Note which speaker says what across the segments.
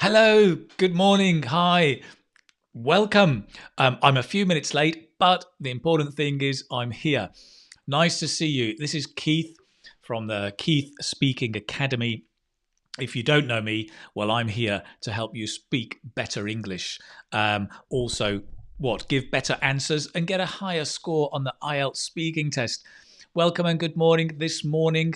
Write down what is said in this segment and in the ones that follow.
Speaker 1: Hello, good morning, hi, welcome. I'm a few minutes late, but the important thing is I'm here. Nice to see you. This is Keith from the Keith Speaking Academy. If you don't know me, well, I'm here to help you speak better English. Also, give better answers and get a higher score on the IELTS speaking test. Welcome and good morning. This morning,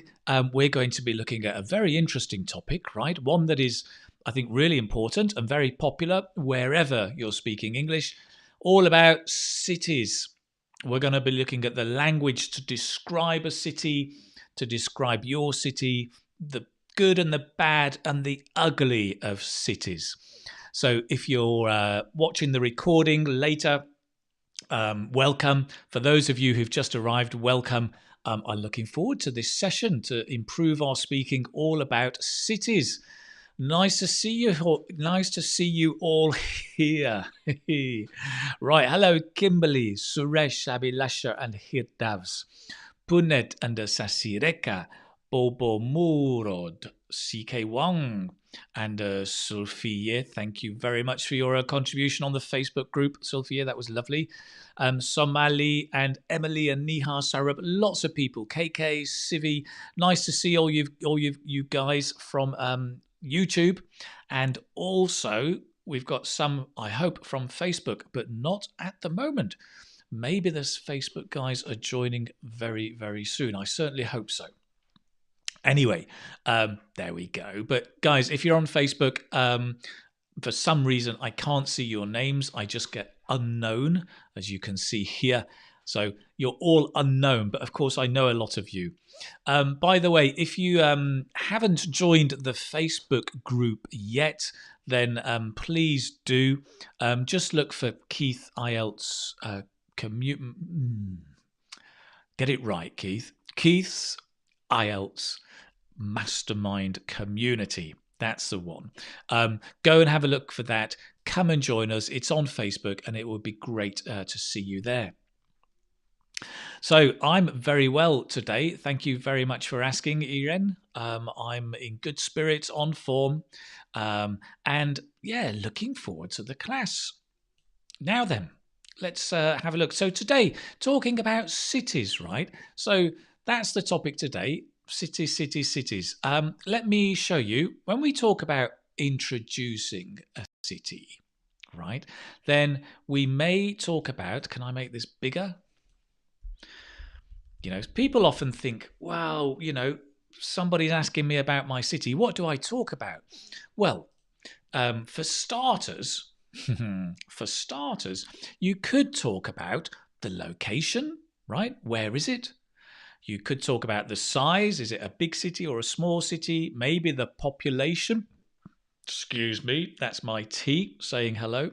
Speaker 1: we're going to be looking at a very interesting topic, right? One that is, I think, really important and very popular wherever you're speaking English, all about cities. We're going to be looking at the language to describe a city, to describe your city, the good and the bad and the ugly of cities. So if you're watching the recording later, welcome. For those of you who've just arrived, welcome. I'm looking forward to this session to improve our speaking all about cities. Nice to see you. Nice to see you all here. Right. Hello, Kimberly, Suresh, Abhilasha, and Hirdavs. Punet and Sasireka, Bobo Murod, CK Wang, and Sulfiye. Thank you very much for your contribution on the Facebook group, Sulfiye. That was lovely. Somali and Emily and Nihar Sarab, lots of people. KK, Sivi. Nice to see all you guys from YouTube, and also we've got some, I hope, from Facebook, but not at the moment. Maybe the Facebook guys are joining very, very soon. I certainly hope so. Anyway, there we go. But guys, if you're on Facebook, for some reason I can't see your names. I just get unknown, as you can see here. So you're all unknown, but of course I know a lot of you. By the way, if you haven't joined the Facebook group yet, then please do. Just look for Keith IELTS Get it right, Keith. Keith's IELTS Mastermind Community. That's the one. Go and have a look for that. Come and join us. It's on Facebook, and it would be great to see you there. So I'm very well today. Thank you very much for asking, Irene. I'm in good spirits, on form, and yeah, looking forward to the class. Now then, let's have a look. So today, talking about cities, right? So that's the topic today. Cities, cities, cities. Let me show you. When we talk about introducing a city, right, then we may talk about, can I make this bigger? You know, people often think, well, you know, somebody's asking me about my city. What do I talk about? Well, for starters, you could talk about the location, right? Where is it? You could talk about the size. Is it a big city or a small city? Maybe the population. Excuse me, that's my tea saying hello.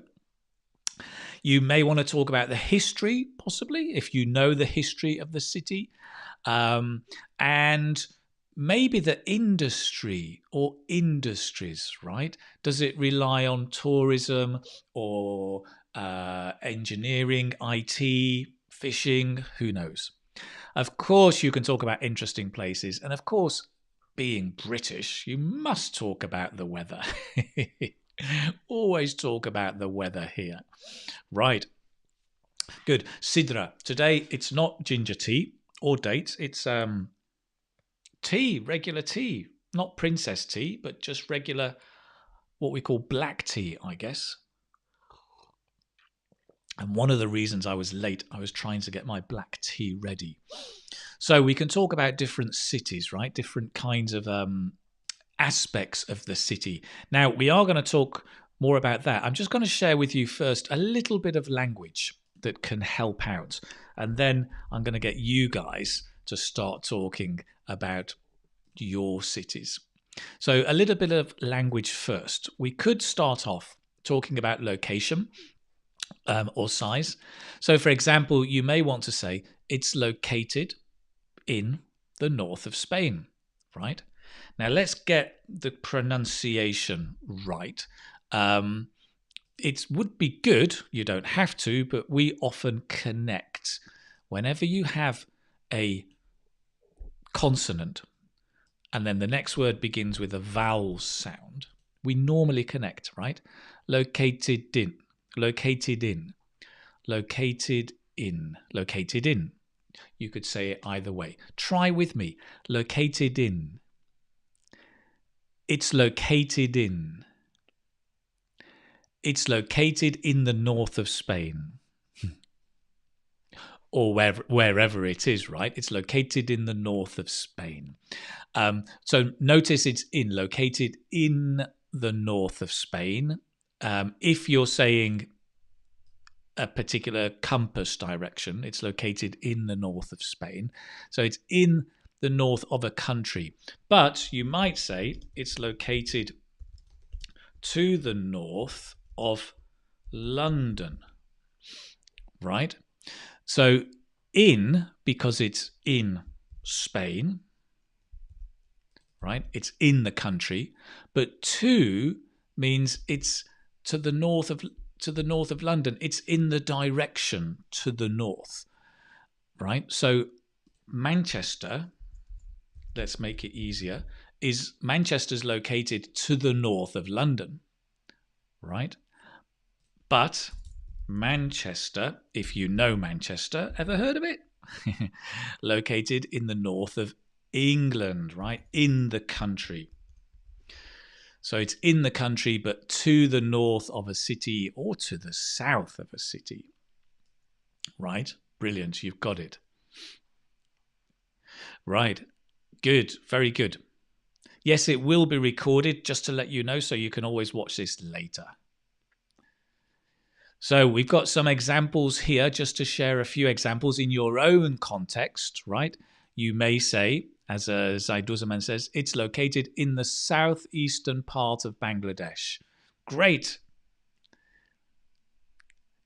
Speaker 1: You may want to talk about the history, possibly, if you know the history of the city. And maybe the industry or industries, right? Does it rely on tourism or engineering, IT, fishing? Who knows? Of course, you can talk about interesting places. And of course, being British, you must talk about the weather. Always talk about the weather here. Right. Good. Sidra. Today, it's not ginger tea or dates. It's tea, regular tea. Not princess tea, but just regular, what we call black tea, I guess. And one of the reasons I was late, I was trying to get my black tea ready. So we can talk about different cities, right? Different kinds of aspects of the city. Now, we are going to talk more about that. I'm just going to share with you first a little bit of language that can help out. And then I'm going to get you guys to start talking about your cities. So a little bit of language first. We could start off talking about location. Or size. So, for example, you may want to say it's located in the north of Spain, right? Now, let's get the pronunciation right. It would be good, you don't have to, but we often connect. Whenever you have a consonant and then the next word begins with a vowel sound, We normally connect, right? Located in, located in, located in, located in. You could say it either way. Try with me. Located in. It's located in. It's located in the north of Spain. Or wherever it is, right? It's located in the north of Spain. So notice it's in, located in the north of Spain. If you're saying a particular compass direction, it's located in the north of Spain. So it's in the north of a country. But you might say it's located to the north of London, right? So in, because it's in Spain, right? It's in the country. But to means it's to the north of London. It's in the direction to the north, right? So Manchester, let's make it easier, is Manchester's located to the north of London, right? But Manchester, if you know Manchester, ever heard of it? Located in the north of England, right? In the country. So it's in the country, but to the north of a city or to the south of a city, right? Brilliant, you've got it. Right, good, very good. Yes, it will be recorded, just to let you know, so you can always watch this later. So we've got some examples here, just to share a few examples in your own context, right? You may say, as Zaiduzaman says, it's located in the southeastern part of Bangladesh. Great.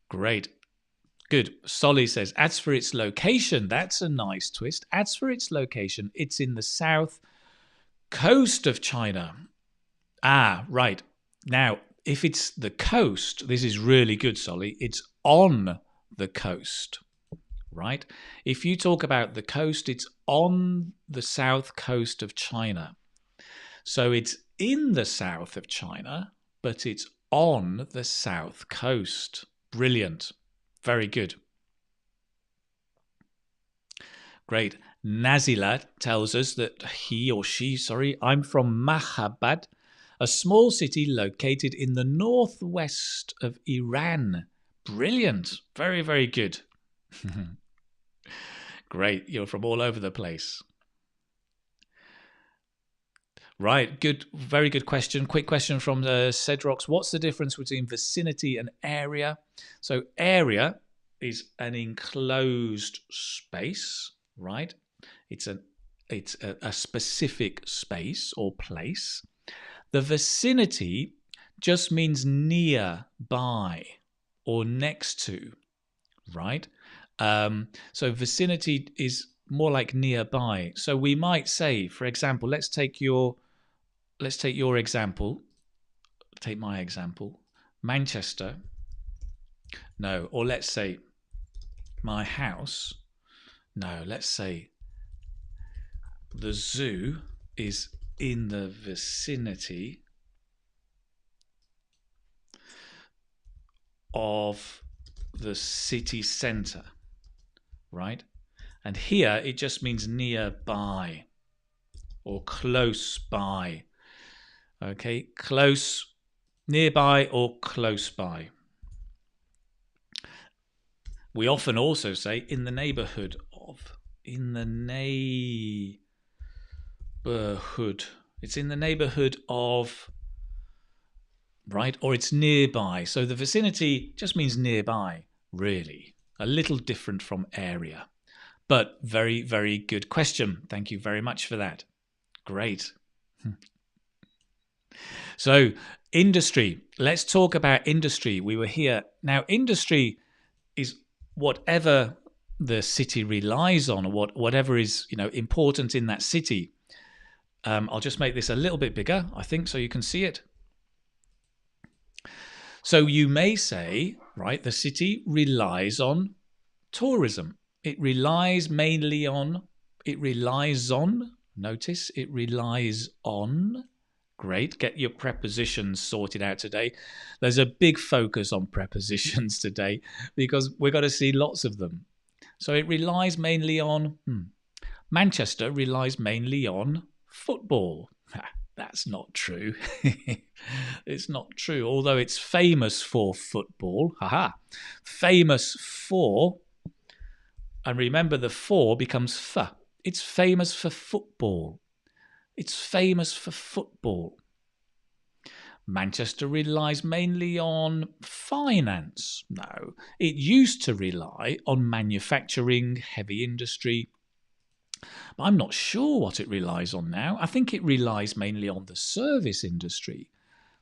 Speaker 1: Great. Good. Solly says, as for its location, that's a nice twist. As for its location, it's in the south coast of China. Ah, right. Now, if it's the coast, this is really good, Solly. It's on the coast, right? If you talk about the coast, it's on the south coast of China. So it's in the south of China, but it's on the south coast. Brilliant. Very good. Great. Nazila tells us that I'm from Mahabad, a small city located in the northwest of Iran. Brilliant. Very, very good. Great. You're from all over the place. Right. Good. Very good question. Quick question from Cedrox. What's the difference between vicinity and area? So area is an enclosed space, right? It's a specific space or place. The vicinity just means nearby or next to, right? So vicinity is more like nearby. So we might say, for example, let's take your example. Take my example. Manchester. No, or let's say my house. No, let's say the zoo is in the vicinity of the city centre, right? And here it just means nearby or close by. Okay, close, nearby or close by. We often also say in the neighbourhood of. In the neighbourhood. It's in the neighbourhood of, right? Or it's nearby. So the vicinity just means nearby, really. A little different from area. But very, very good question. Thank you very much for that. Great. So industry. Let's talk about industry. We were here. Now, industry is whatever the city relies on, or whatever is important in that city. I'll just make this a little bit bigger, I think, so you can see it. So you may say, right, the city relies on tourism. It relies on, notice, it relies on Great. Get your prepositions sorted out today. There's a big focus on prepositions today because we're going to see lots of them. So it relies mainly on, Manchester relies mainly on football. That's not true. It's not true, although it's famous for football. Haha. Famous for, and remember the for becomes f. It's famous for football. It's famous for football. Manchester relies mainly on finance. No, it used to rely on manufacturing, heavy industry. But I'm not sure what it relies on now. I think it relies mainly on the service industry.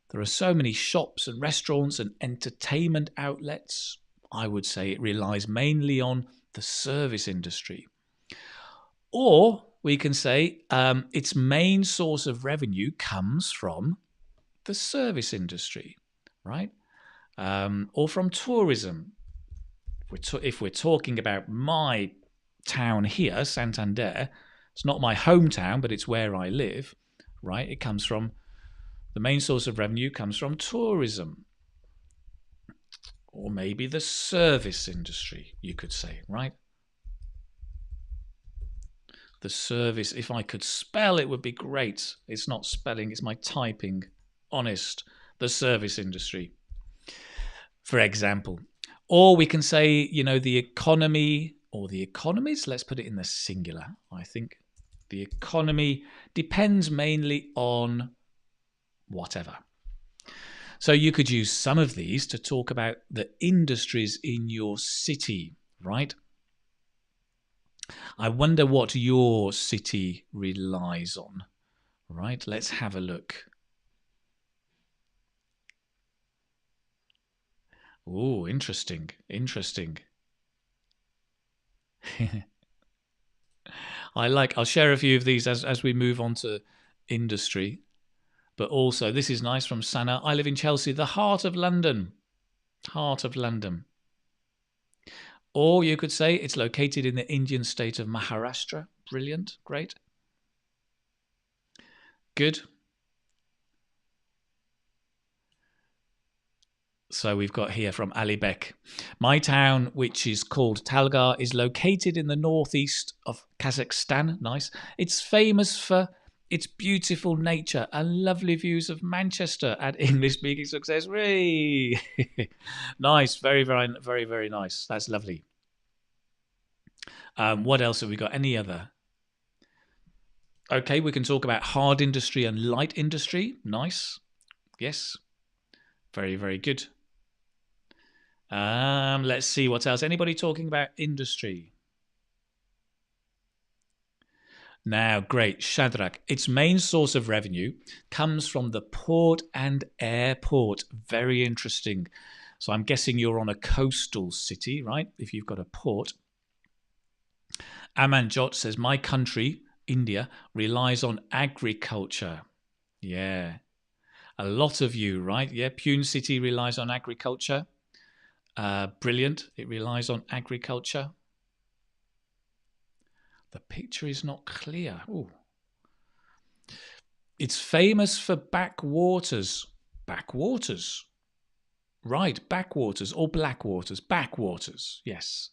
Speaker 1: There are so many shops and restaurants and entertainment outlets. I would say it relies mainly on the service industry. Or we can say its main source of revenue comes from the service industry, right? Or from tourism. If we're talking about my town here, Santander, it's not my hometown, but it's where I live, right? It comes from, the main source of revenue comes from tourism. Or maybe the service industry, you could say, right? The service, if I could spell, it would be great. It's not spelling, it's my typing. Honest. The service industry, for example. Or we can say, the economy or the economies. Let's put it in the singular, I think. The economy depends mainly on whatever. So you could use some of these to talk about the industries in your city, right? I wonder what your city relies on, right? Let's have a look. Oh, interesting. I'll share a few of these as we move on to industry. But also, this is nice from Sana. I live in Chelsea, the heart of London. Heart of London. Or you could say it's located in the Indian state of Maharashtra. Brilliant. Great. Good. So we've got here from Ali Bek. My town, which is called Talgar, is located in the northeast of Kazakhstan. Nice. It's famous for its beautiful nature and lovely views of Manchester at English speaking success. Whee! Nice. Very, very, very, very nice. That's lovely. What else have we got? Any other? Okay, we can talk about hard industry and light industry. Nice. Yes. Very, very good. Let's see what else. Anybody talking about industry? Now, great. Shadrach. Its main source of revenue comes from the port and airport. Very interesting. So I'm guessing you're on a coastal city, right? If you've got a port. Amanjot says, my country, India, relies on agriculture. Yeah. A lot of you, right? Yeah. Pune City relies on agriculture. Brilliant. It relies on agriculture. The picture is not clear. Ooh. It's famous for backwaters. Backwaters. Right, backwaters or blackwaters. Backwaters, yes.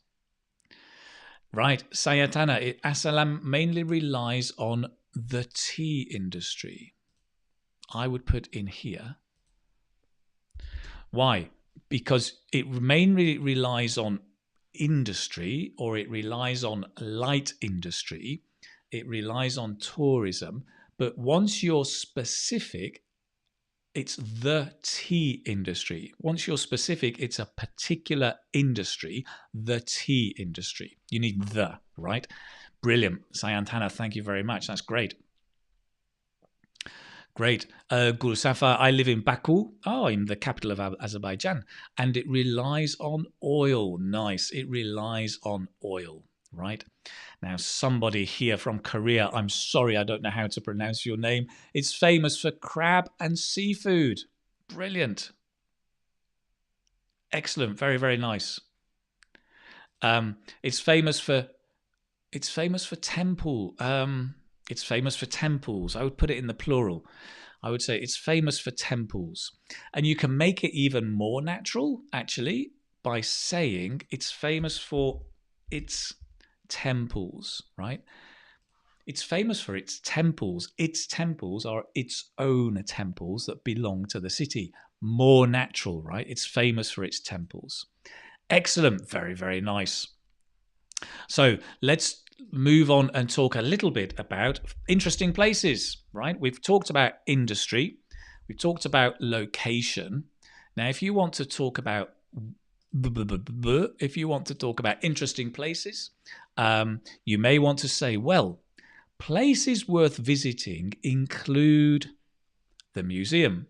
Speaker 1: Right, Sayatana. Asalam mainly relies on the tea industry. I would put in here. Why? Because it mainly relies on industry, or it relies on light industry, it relies on tourism, but once you're specific, it's the tea industry. Once you're specific, it's a particular industry, the tea industry. You need the, right? Brilliant. Sayantana, thank you very much. That's great. Great. Gulsafa, I live in Baku. Oh, in the capital of Azerbaijan. And it relies on oil. Nice. It relies on oil, right? Now, somebody here from Korea, I'm sorry, I don't know how to pronounce your name. It's famous for crab and seafood. Brilliant. Excellent. Very, very nice. It's famous for temple. It's famous for temples. I would put it in the plural. I would say it's famous for temples. And you can make it even more natural, actually, by saying it's famous for its temples, right? It's famous for its temples. Its temples are its own temples that belong to the city. More natural, right? It's famous for its temples. Excellent. Very, very nice. So let's move on and talk a little bit about interesting places, right? We've talked about industry. We've talked about location. Now, if you want to talk about interesting places, you may want to say, well, places worth visiting include the museum,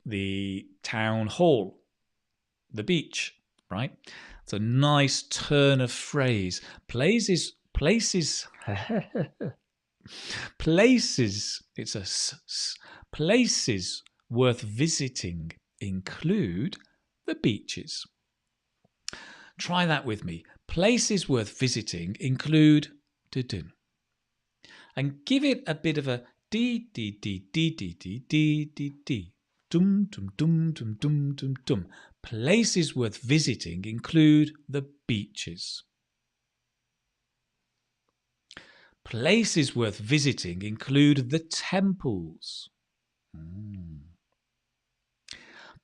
Speaker 1: the town hall, the beach, right? It's a nice turn of phrase. Places, it's a places worth visiting include the beaches. Try that with me. Places worth visiting include and give it a bit of a dee dee dee dee dee dee dee dee dee. Dum dum dum dum dum dum dum. Places worth visiting include the beaches. Places worth visiting include the temples.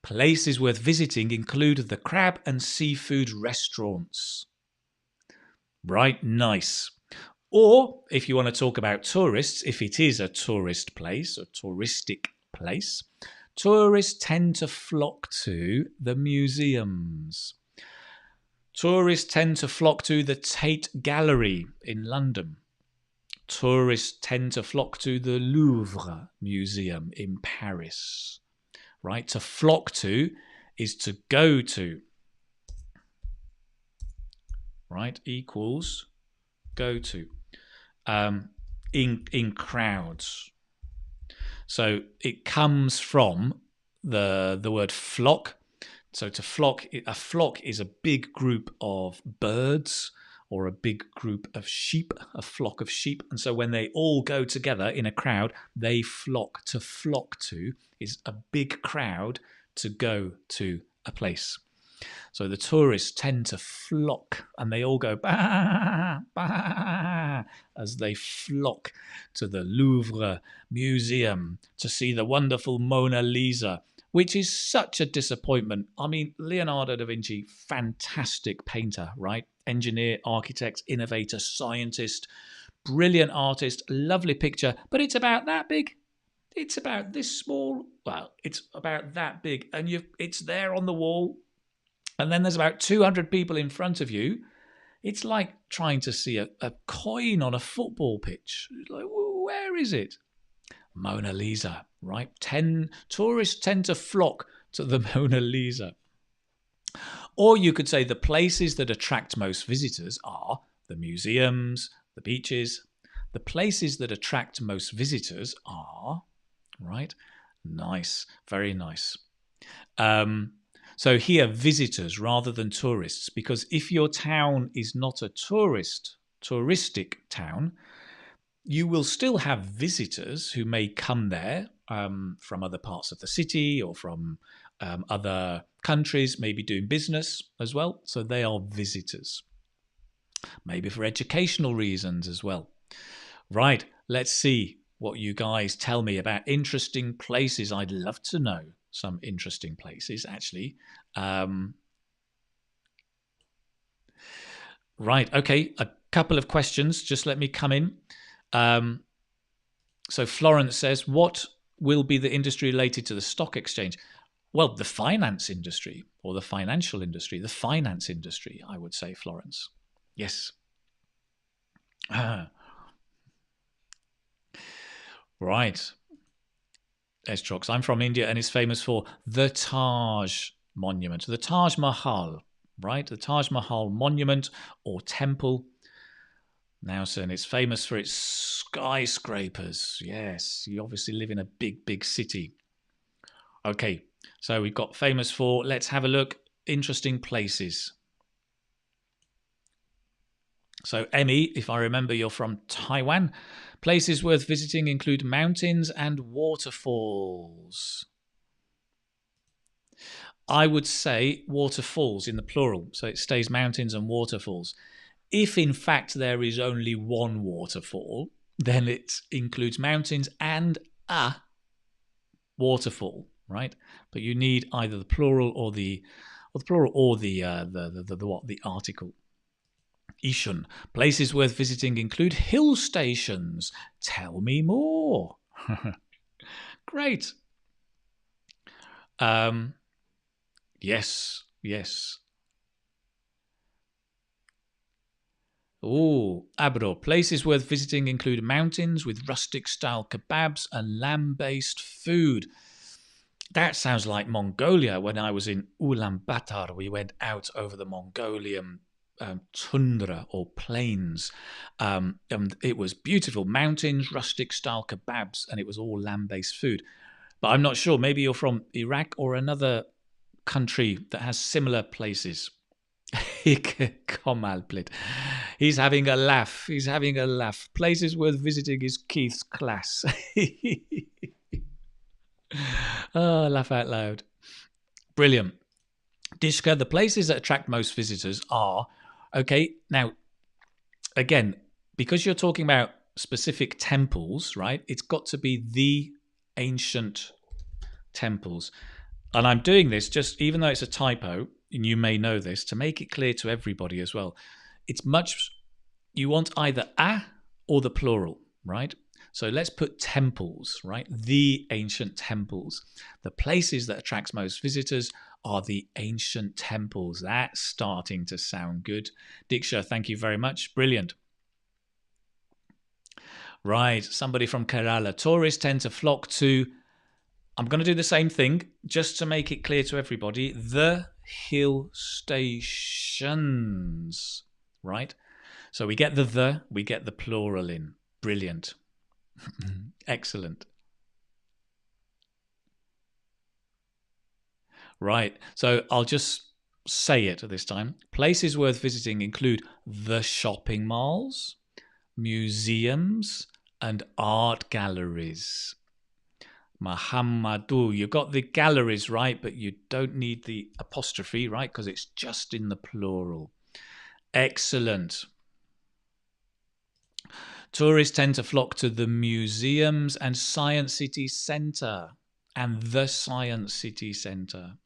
Speaker 1: Places worth visiting include the crab and seafood restaurants. Right, nice. Or if you want to talk about tourists, if it is a tourist place, a touristic place, tourists tend to flock to the museums. Tourists tend to flock to the Tate Gallery in London. Tourists tend to flock to the Louvre Museum in Paris. Right? To flock to is to go to. Right? Equals go to. In crowds. So it comes from the word flock. So to flock, a flock is a big group of birds or a big group of sheep, a flock of sheep. And so when they all go together in a crowd, they flock. To flock to is a big crowd to go to a place. So the tourists tend to flock and they all go bah, bah, as they flock to the Louvre Museum to see the wonderful Mona Lisa, which is such a disappointment. I mean, Leonardo da Vinci, fantastic painter, right? Engineer, architect, innovator, scientist, brilliant artist, lovely picture, but it's about that big. It's about this small. Well, it's about that big, and it's there on the wall. And then there's about 200 people in front of you. It's like trying to see a coin on a football pitch. Like, where is it? Mona Lisa, right? Tourists tend to flock to the Mona Lisa. Or you could say the places that attract most visitors are the museums, the beaches. The places that attract most visitors are, right? Nice, very nice. So here, visitors rather than tourists, because if your town is not a touristic town, you will still have visitors who may come there from other parts of the city or from other countries, maybe doing business as well. So they are visitors, maybe for educational reasons as well. Right, let's see what you guys tell me about interesting places. I'd love to know some interesting places, actually. Right, okay, a couple of questions. Just let me come in. So Florence says, what will be the industry related to the stock exchange? Well, the finance industry or the financial industry. The finance industry, I would say, Florence. Yes. Right. Estrox. I'm from India and it's famous for the Taj Monument. The Taj Mahal, right? The Taj Mahal Monument or temple. Now, son, it's famous for its skyscrapers. Yes, you obviously live in a big, big city. Okay, so we've got famous for, let's have a look, interesting places. So, Emmy, if I remember, you're from Taiwan. Places worth visiting include mountains and waterfalls. I would say waterfalls in the plural, so it stays mountains and waterfalls. If in fact there is only one waterfall, then it includes mountains and a waterfall, right? But you need either the plural or the the article. Ishun. Places worth visiting include hill stations. Tell me more. Great. Yes, yes. Oh, Abro. Places worth visiting include mountains with rustic style kebabs and lamb based food. That sounds like Mongolia. When I was in Ulaanbaatar, we went out over the Mongolian tundra or plains. And it was beautiful. Mountains, rustic style kebabs, and it was all lamb based food. But I'm not sure. Maybe you're from Iraq or another country that has similar places. Komalplit. He's having a laugh. He's having a laugh. Places worth visiting is Keith's class. Oh, laugh out loud. Brilliant. Dishka, the places that attract most visitors are, okay, now, again, because you're talking about specific temples, right? It's got to be the ancient temples. And I'm doing this just, even though it's a typo, and you may know this, to make it clear to everybody as well. It's much, you want either a or the plural, right? So let's put temples, right? The ancient temples. The places that attracts most visitors are the ancient temples. That's starting to sound good. Diksha, thank you very much. Brilliant. Right, somebody from Kerala. Tourists tend to flock to, I'm going to do the same thing just to make it clear to everybody, the hill stations, right? So we get we get the plural in. Brilliant. Excellent. Right. So I'll just say it this time. Places worth visiting include the shopping malls, museums, and art galleries. Mahamadu, you got the galleries right, but you don't need the apostrophe, right? Because it's just in the plural. Excellent. Tourists tend to flock to the museums and Science City Centre. And the Science City Centre.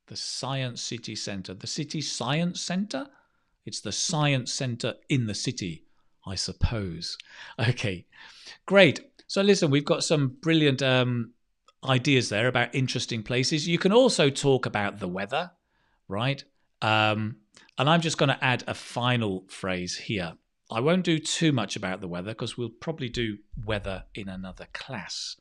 Speaker 1: The Science City Centre. The City Science Centre? It's the Science Centre in the city, I suppose. Okay, great. So listen, we've got some brilliant ideas there about interesting places. You can also talk about the weather, right? And I'm just going to add a final phrase here. I won't do too much about the weather because we'll probably do weather in another class.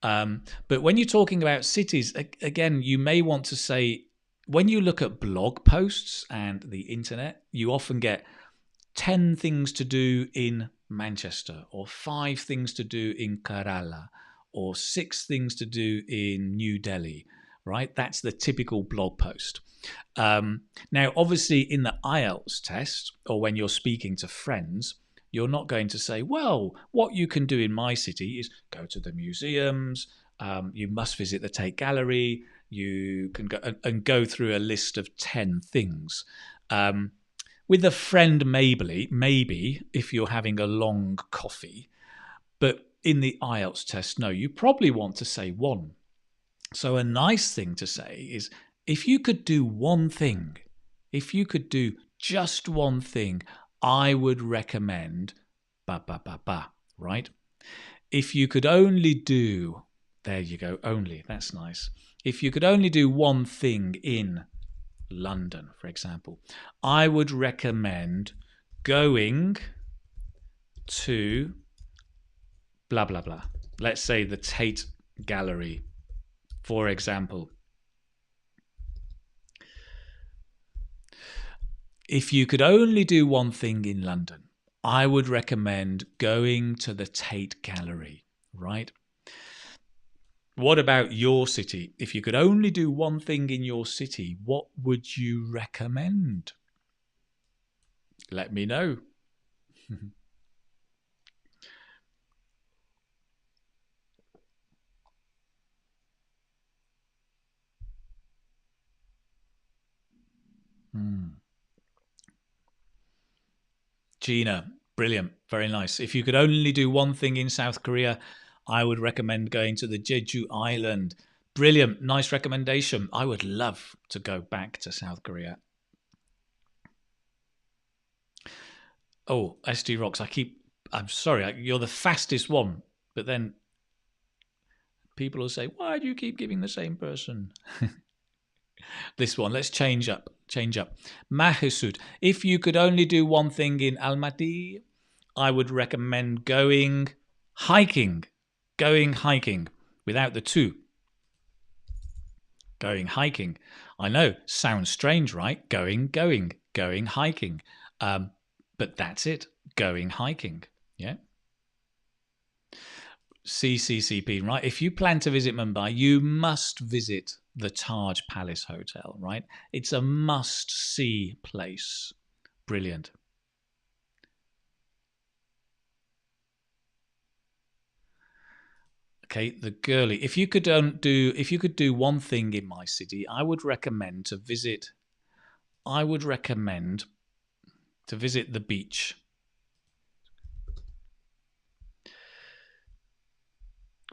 Speaker 1: But when you're talking about cities, again, you may want to say, when you look at blog posts and the internet, you often get 10 things to do in Manchester, or 5 things to do in Kerala, or 6 things to do in New Delhi, right? That's the typical blog post. Now, obviously, in the IELTS test, or when you're speaking to friends, you're not going to say, well, what you can do in my city is go to the museums, you must visit the Tate Gallery, you can go and go through a list of 10 things. With a friend, maybe if you're having a long coffee, but in the IELTS test, no, you probably want to say one. So a nice thing to say is, if you could do one thing, if you could do just one thing, I would recommend right? If you could only do, there you go, only, that's nice. If you could only do one thing in London, for example, I would recommend going to blah, blah, blah. Let's say the Tate Gallery, for example. If you could only do one thing in London, I would recommend going to the Tate Gallery, right? What about your city? If you could only do one thing in your city, what would you recommend? Let me know. Hmm. Gina, brilliant. Very nice. If you could only do one thing in South Korea, I would recommend going to the Jeju Island. Brilliant. Nice recommendation. I would love to go back to South Korea. Oh, SD Rocks, I'm sorry, you're the fastest one. But then people will say, why do you keep giving the same person? This one, let's change up. Change up. Mahusud, if you could only do one thing in Almaty, I would recommend going hiking. Going hiking without the two. Going hiking. I know, sounds strange, right? Going hiking. But that's it. Going hiking. Yeah. CCCP, right? If you plan to visit Mumbai, you must visit the Taj Palace Hotel, right? It's a must-see place. Brilliant. Okay, the girly. If you could do one thing in my city, I would recommend to visit. I would recommend to visit the beach.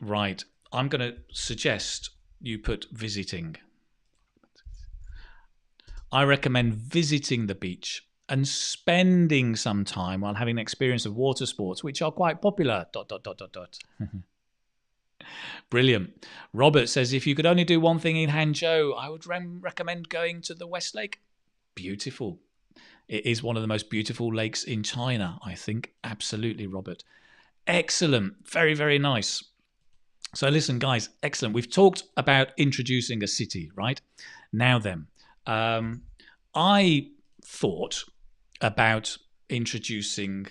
Speaker 1: Right. I'm going to suggest you put visiting. I recommend visiting the beach and spending some time while having an experience of water sports, which are quite popular. Dot, dot, dot, dot, dot. Brilliant. Robert says, if you could only do one thing in Hangzhou, I would recommend going to the West Lake. Beautiful. It is one of the most beautiful lakes in China, I think. Absolutely, Robert. Excellent. Very, very nice. So listen, guys, excellent. We've talked about introducing a city, right? Now then, I thought about introducing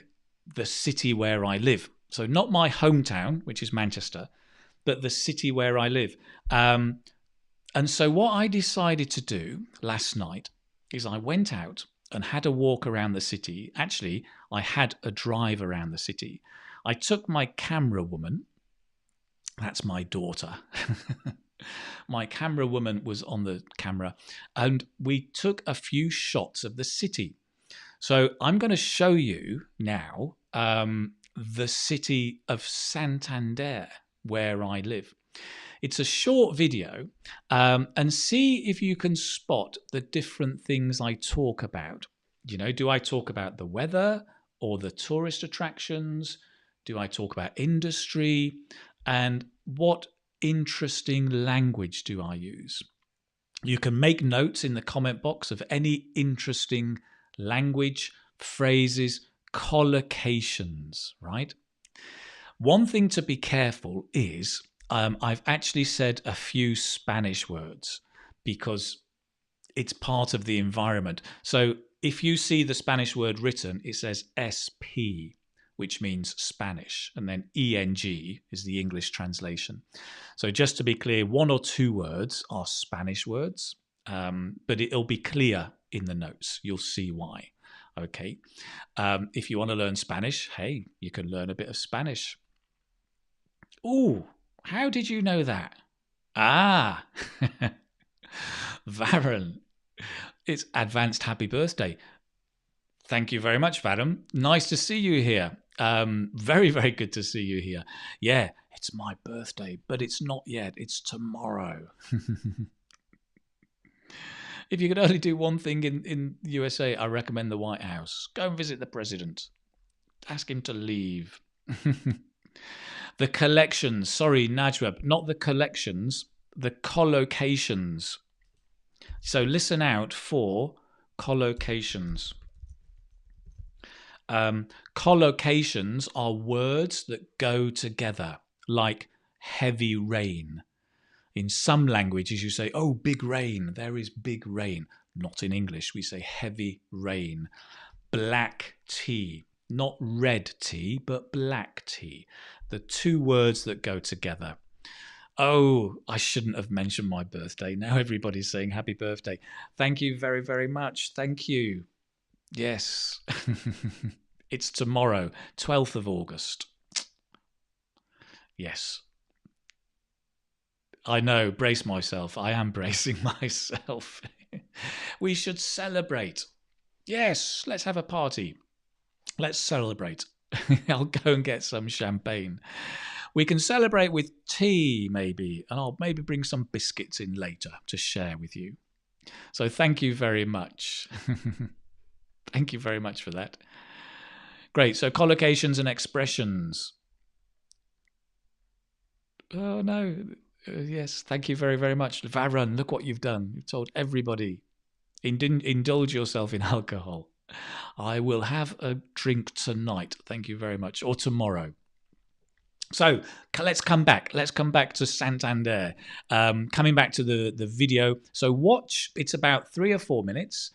Speaker 1: the city where I live. So not my hometown, which is Manchester, but the city where I live. And so what I decided to do last night is I went out and had a walk around the city. Actually, I had a drive around the city. I took my camera woman. That's my daughter. My camera woman was on the camera, and we took a few shots of the city. So I'm going to show you now the city of Santander, where I live. It's a short video, and see if you can spot the different things I talk about. You know, do I talk about the weather or the tourist attractions? Do I talk about industry? And what interesting language do I use? You can make notes in the comment box of any interesting language, phrases, collocations, right? One thing to be careful is I've actually said a few Spanish words because it's part of the environment. So if you see the Spanish word written, it says SP, which means Spanish, and then ENG is the English translation. So just to be clear, one or two words are Spanish words, but it'll be clear in the notes. You'll see why. Okay. If you want to learn Spanish, hey, you can learn a bit of Spanish. Ooh, how did you know that? Ah, Varun, it's advanced happy birthday. Thank you very much, Vadim. Nice to see you here. Very, very good to see you here. Yeah, it's my birthday, but it's not yet. It's tomorrow. If you could only do one thing in the USA, I recommend the White House. Go and visit the president. Ask him to leave. The collections. Sorry, Najwab, not the collections, the collocations. So listen out for collocations. Collocations are words that go together, like heavy rain. In some languages, you say, oh, big rain, there is big rain. Not in English, we say heavy rain. Black tea, not red tea, but black tea. The two words that go together. Oh, I shouldn't have mentioned my birthday. Now everybody's saying happy birthday. Thank you very, very much. Thank you. Yes. It's tomorrow, 12th of August. Yes. I know, brace myself. I am bracing myself. We should celebrate. Yes, let's have a party. Let's celebrate. I'll go and get some champagne. We can celebrate with tea, maybe, and I'll maybe bring some biscuits in later to share with you. So thank you very much. Thank you very much for that. Great. So collocations and expressions. Oh, no. Yes, thank you very, very much. Varun, look what you've done. You've told everybody. Indulge yourself in alcohol. I will have a drink tonight. Thank you very much. Or tomorrow. So let's come back. Let's come back to Santander. Coming back to the video. So watch. It's about 3 or 4 minutes.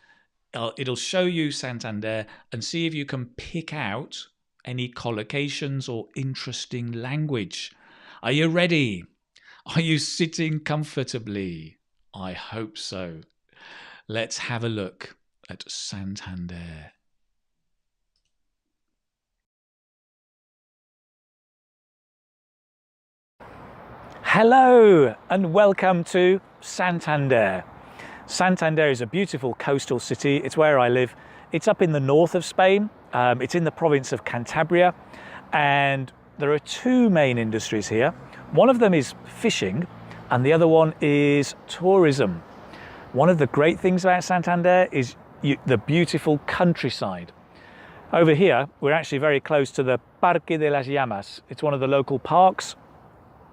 Speaker 1: It'll show you Santander and see if you can pick out any collocations or interesting language. Are you ready? Are you sitting comfortably? I hope so. Let's have a look at Santander. Hello and welcome to Santander. Santander is a beautiful coastal city. It's where I live. It's up in the north of Spain. It's in the province of Cantabria, and there are 2 main industries here. One of them is fishing and the other one is tourism. One of the great things about Santander is the beautiful countryside. Over here, we're actually very close to the Parque de las Llamas. It's one of the local parks,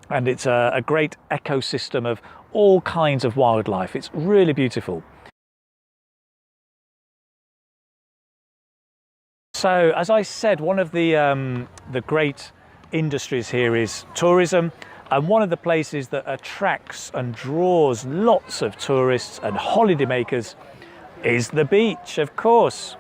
Speaker 1: and it's a great ecosystem of all kinds of wildlife. It's really beautiful. So, as I said, one of the great industries here is tourism, and one of the places that attracts and draws lots of tourists and holidaymakers is the beach, of course.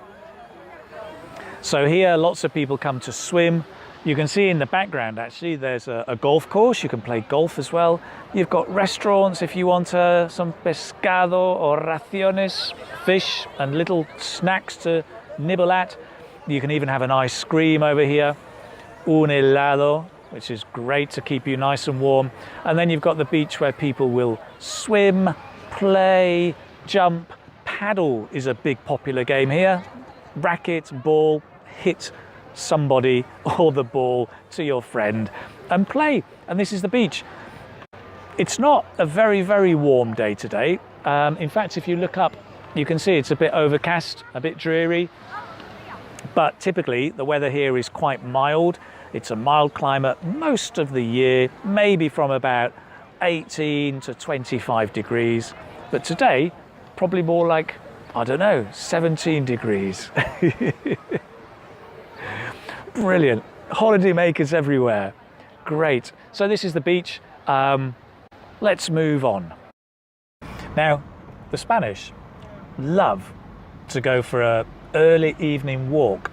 Speaker 1: So here, lots of people come to swim. You can see in the background, actually, there's a golf course. You can play golf as well. You've got restaurants if you want some pescado or raciones, fish and little snacks to nibble at. You can even have an ice cream over here, un helado, which is great to keep you nice and warm. And then you've got the beach where people will swim, play, jump. Paddle is a big popular game here. Racket, ball, hit somebody or the ball to your friend and play. And this is the beach. It's not a very, very warm day today. In fact, if you look up, you can see it's a bit overcast, a bit dreary. But typically the weather here is quite mild. It's a mild climate most of the year, maybe from about 18 to 25 degrees. But today, probably more like, I don't know, 17 degrees. Brilliant. Holiday makers everywhere. Great. So this is the beach. Let's move on. Now, the Spanish love to go for an early evening walk.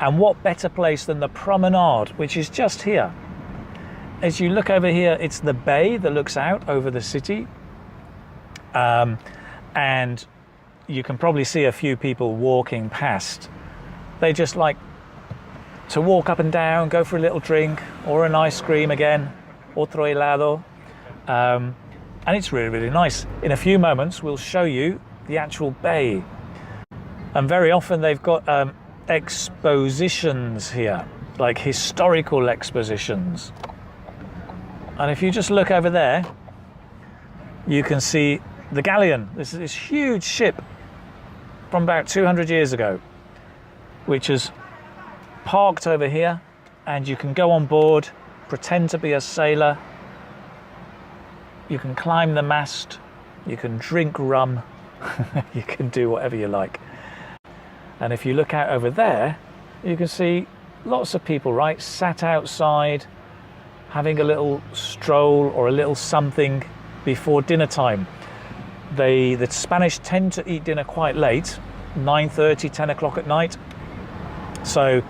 Speaker 1: And what better place than the promenade, which is just here. As you look over here, it's the bay that looks out over the city. And you can probably see a few people walking past. They just like to walk up and down, go for a little drink or an ice cream again, otro helado. And it's really, really nice. In a few moments, we'll show you the actual bay. And very often they've got expositions here, like historical expositions. And if you just look over there, you can see the galleon. This is this huge ship from about 200 years ago, which is parked over here, and you can go on board, pretend to be a sailor. You can climb the mast, you can drink rum, you can do whatever you like. And if you look out over there, you can see lots of people, right, sat outside, having a little stroll or a little something before dinner time. The Spanish tend to eat dinner quite late, 9:30, 10 o'clock at night. So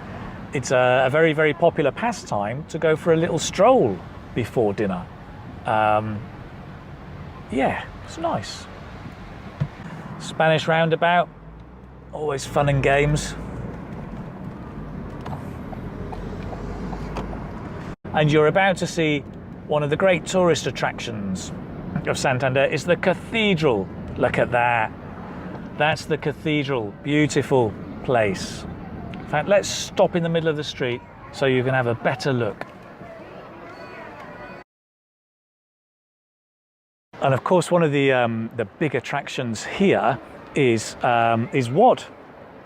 Speaker 1: it's a very, very popular pastime to go for a little stroll before dinner. Yeah, it's nice. Spanish roundabout. Always fun and games. And you're about to see one of the great tourist attractions of Santander is the cathedral. Look at that. That's the cathedral. Beautiful place. In fact, let's stop in the middle of the street so you can have a better look. And of course, one of the big attractions here is what?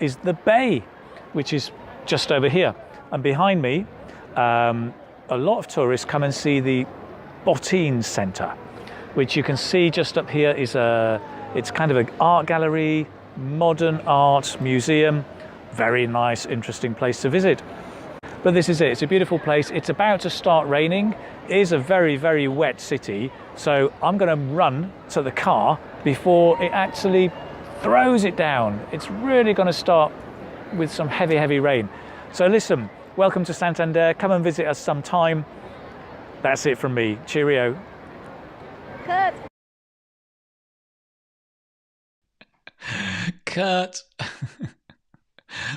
Speaker 1: Is the bay, which is just over here. And behind me, a lot of tourists come and see the Bottin Centre, which you can see just up here is it's kind of an art gallery, modern art museum. Very nice, interesting place to visit. But this is it. It's a beautiful place. It's about to start raining. It is a very, very wet city. So I'm going to run to the car before it actually throws it down. It's really going to start with some heavy, heavy rain. So listen, welcome to Santander. Come and visit us sometime. That's it from me. Cheerio.
Speaker 2: Kurt.
Speaker 1: Kurt.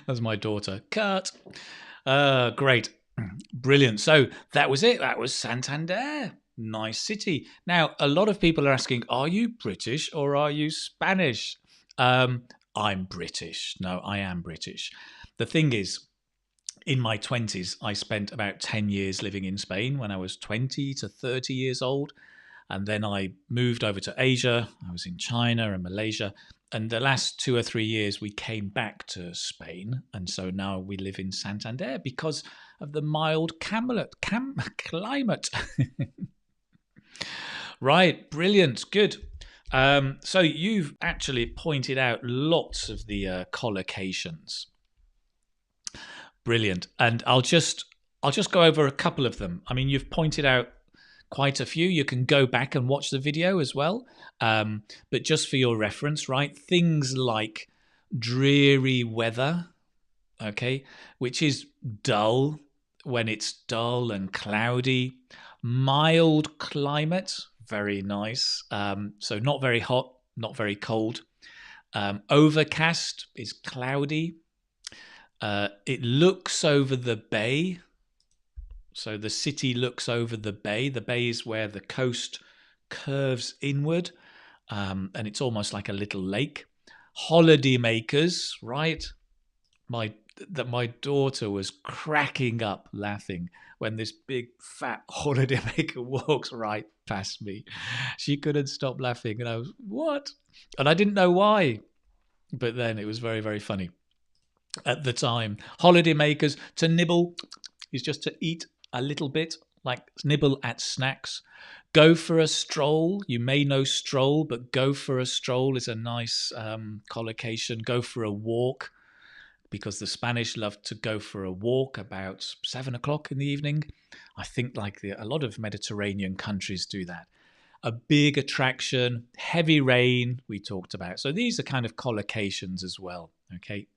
Speaker 1: That's my daughter. Kurt. Great. Brilliant. So that was it. That was Santander. Nice city. Now, a lot of people are asking, are you British or are you Spanish? I'm British. No, I am British. The thing is, in my 20s, I spent about 10 years living in Spain when I was 20 to 30 years old. And then I moved over to Asia. I was in China and Malaysia. And the last 2 or 3 years, we came back to Spain. And so now we live in Santander because of the mild climate. Right, brilliant, good. So you've actually pointed out lots of the collocations. Brilliant. And I'll just go over a couple of them. I mean, you've pointed out quite a few. You can go back and watch the video as well. But just for your reference, right? Things like dreary weather, okay, which is dull when it's dull and cloudy. Mild climate, very nice. So not very hot, not very cold. Overcast is cloudy. It looks over the bay. So the city looks over the bay. The bay is where the coast curves inward, and it's almost like a little lake. Holiday makers, right? My daughter was cracking up laughing when this big fat holiday maker walks right past me. She couldn't stop laughing, and I was, what? And I didn't know why, but then it was very, very funny at the time. Holiday makers, to nibble is just to eat a little bit, like nibble at snacks. Go for a stroll. You may know stroll, but go for a stroll is a nice collocation. Go for a walk, because the Spanish love to go for a walk about 7 o'clock in the evening. I think like a lot of Mediterranean countries do that. A big attraction, heavy rain we talked about. So these are kind of collocations as well, okay?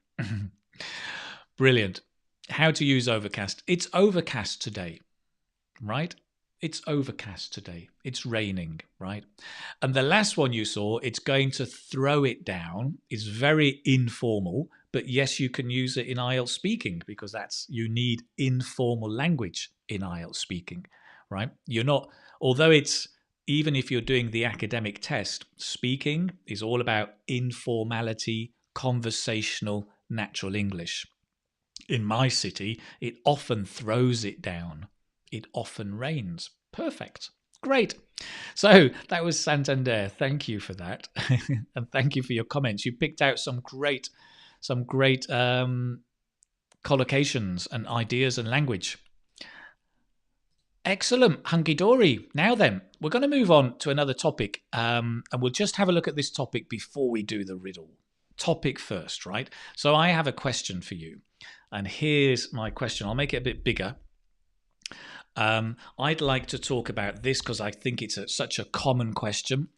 Speaker 1: Brilliant. How to use overcast. It's overcast today, right? It's overcast today. It's raining, right? And the last one you saw, it's going to throw it down, is very informal, but yes, you can use it in IELTS speaking because you need informal language in IELTS speaking, right? Although even if you're doing the academic test, speaking is all about informality, conversational, natural English. In my city, it often throws it down. It often rains. Perfect. Great. So that was Santander. Thank you for that. And thank you for your comments. You picked out some great collocations and ideas and language. Excellent. Hunky-dory. Now then, we're going to move on to another topic. And we'll just have a look at this topic before we do the riddle. Topic first, right? So I have a question for you. And here's my question. I'll make it a bit bigger. I'd like to talk about this because I think it's such a common question,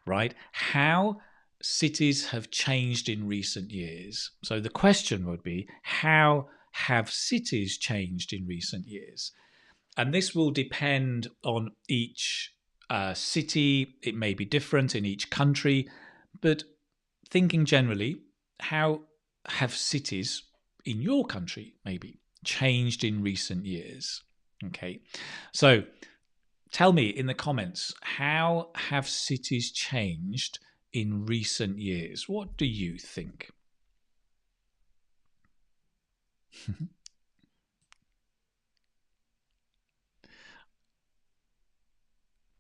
Speaker 1: right? How cities have changed in recent years. So the question would be, how have cities changed in recent years? And this will depend on each city. It may be different in each country, but thinking generally, how have cities in your country maybe changed in recent years? Okay, so tell me in the comments, how have cities changed in recent years? What do you think?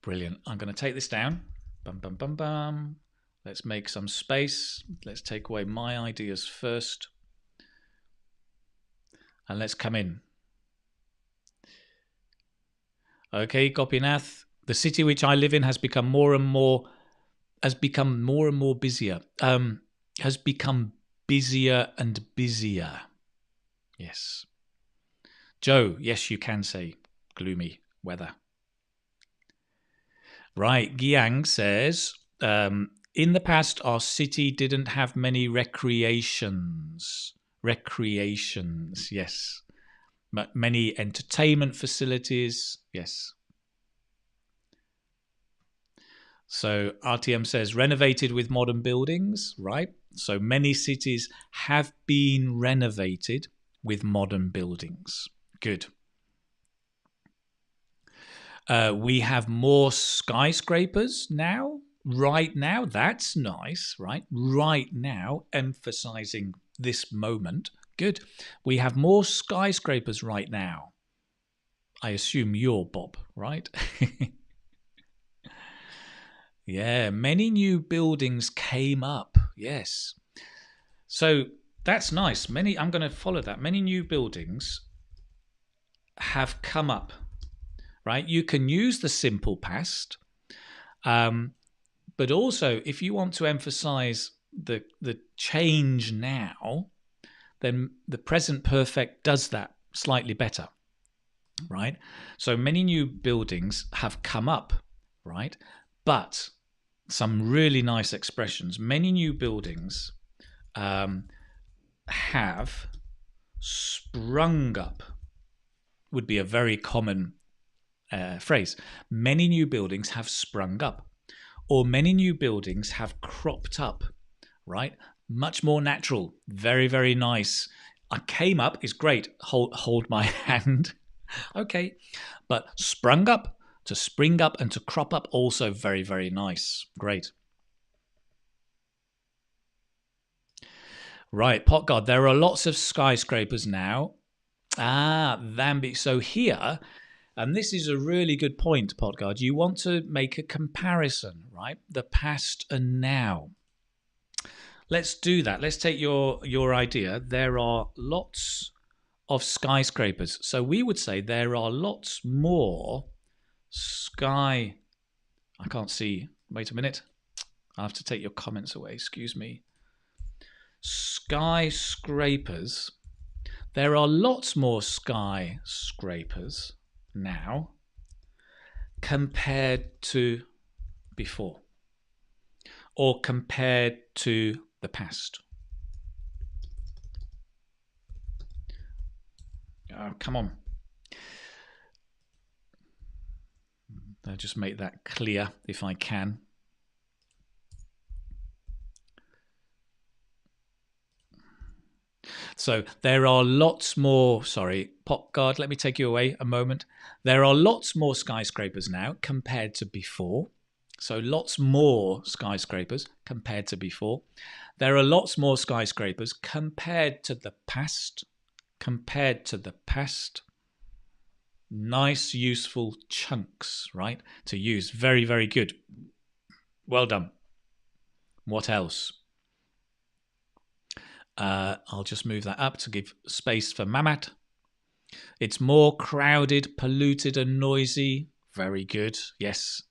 Speaker 1: Brilliant. I'm going to take this down. Bum, bum, bum, bum. Let's make some space. Let's take away my ideas first. And let's come in. Okay, Gopinath. The city which I live in has become more and more busier. Has become busier and busier. Yes. Joe, yes, you can say gloomy weather. Right. Giang says, in the past, our city didn't have many recreations. Recreations, yes. Many entertainment facilities, yes. So RTM says, renovated with modern buildings, right? So many cities have been renovated with modern buildings. Good. We have more skyscrapers now. Right now, that's nice, right? Right now, emphasizing this moment. Good. We have more skyscrapers right now. I assume you're Bob, right? Yeah, many new buildings came up. Yes. So that's nice. I'm going to follow that. Many new buildings have come up, right? You can use the simple past. But also, if you want to emphasize the change now, then the present perfect does that slightly better, right? So many new buildings have come up, right? But some really nice expressions. Many new buildings have sprung up would be a very common phrase. Many new buildings have sprung up, or many new buildings have cropped up, right? Much more natural. Very, very nice. I came up is great. Hold my hand. Okay. But sprung up, to spring up, and to crop up, also very, very nice. Great. Right, Pot God, there are lots of skyscrapers now. Thambi. So here, and this is a really good point, Pot God, you want to make a comparison, right? The past and now. Let's do that. Let's take your idea. There are lots of skyscrapers. So we would say there are lots more I can't see. Wait a minute. I have to take your comments away. Excuse me. Skyscrapers. There are lots more skyscrapers now compared to before, or compared to the past. Oh, come on. I'll just make that clear if I can. So there are lots more, Pot Guard, let me take you away a moment. There are lots more skyscrapers now compared to before. So lots more skyscrapers compared to before. There are lots more skyscrapers compared to the past. Compared to the past. Nice, useful chunks, right? To use. Very, very good. Well done. What else? I'll just move that up to give space for Mamat. It's more crowded, polluted, and noisy. Very good. Yes.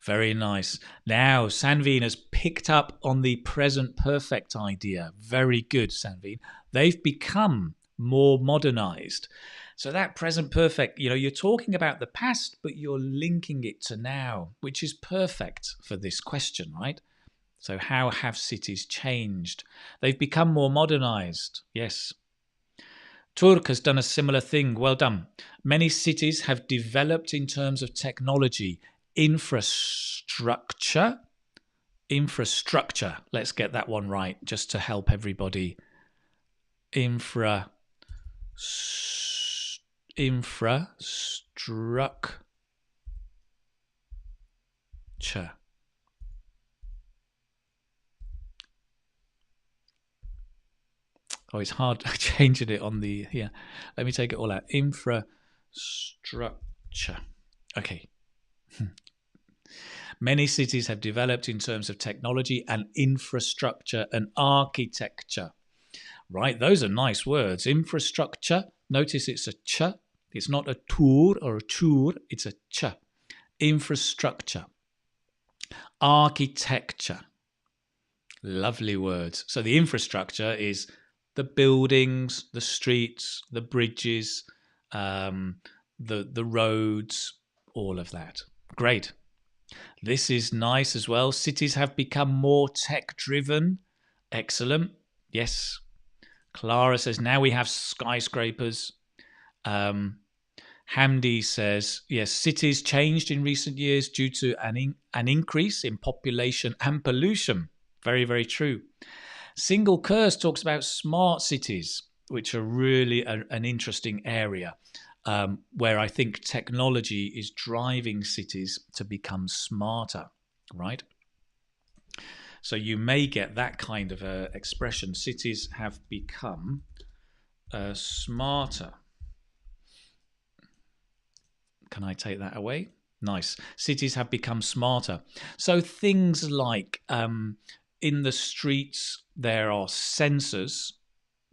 Speaker 1: Very nice. Now, Sanveen has picked up on the present perfect idea. Very good, Sanveen. They've become more modernized. So that present perfect, you're talking about the past, but you're linking it to now, which is perfect for this question, right? So how have cities changed? They've become more modernized. Yes. Turk has done a similar thing. Well done. Many cities have developed in terms of technology, infrastructure, Infrastructure. Let's get that one right, just to help everybody. Infrastructure. Oh, it's hard changing it on the here. Let me take it all out. Infrastructure. Okay. Many cities have developed in terms of technology and infrastructure and architecture. Right, those are nice words. Infrastructure. Notice it's a ch. It's not a tour or a tour. It's a ch. Infrastructure. Architecture. Lovely words. So the infrastructure is the buildings, the streets, the bridges, the roads, all of that. Great. This is nice as well. Cities have become more tech-driven. Excellent. Yes. Clara says, now we have skyscrapers. Hamdi says, yes, cities changed in recent years due to an increase in population and pollution. Very, very true. Single Curse talks about smart cities, which are really an interesting area where I think technology is driving cities to become smarter, right? So you may get that kind of expression. Cities have become smarter. Can I take that away? Nice. Cities have become smarter. So things like in the streets, there are sensors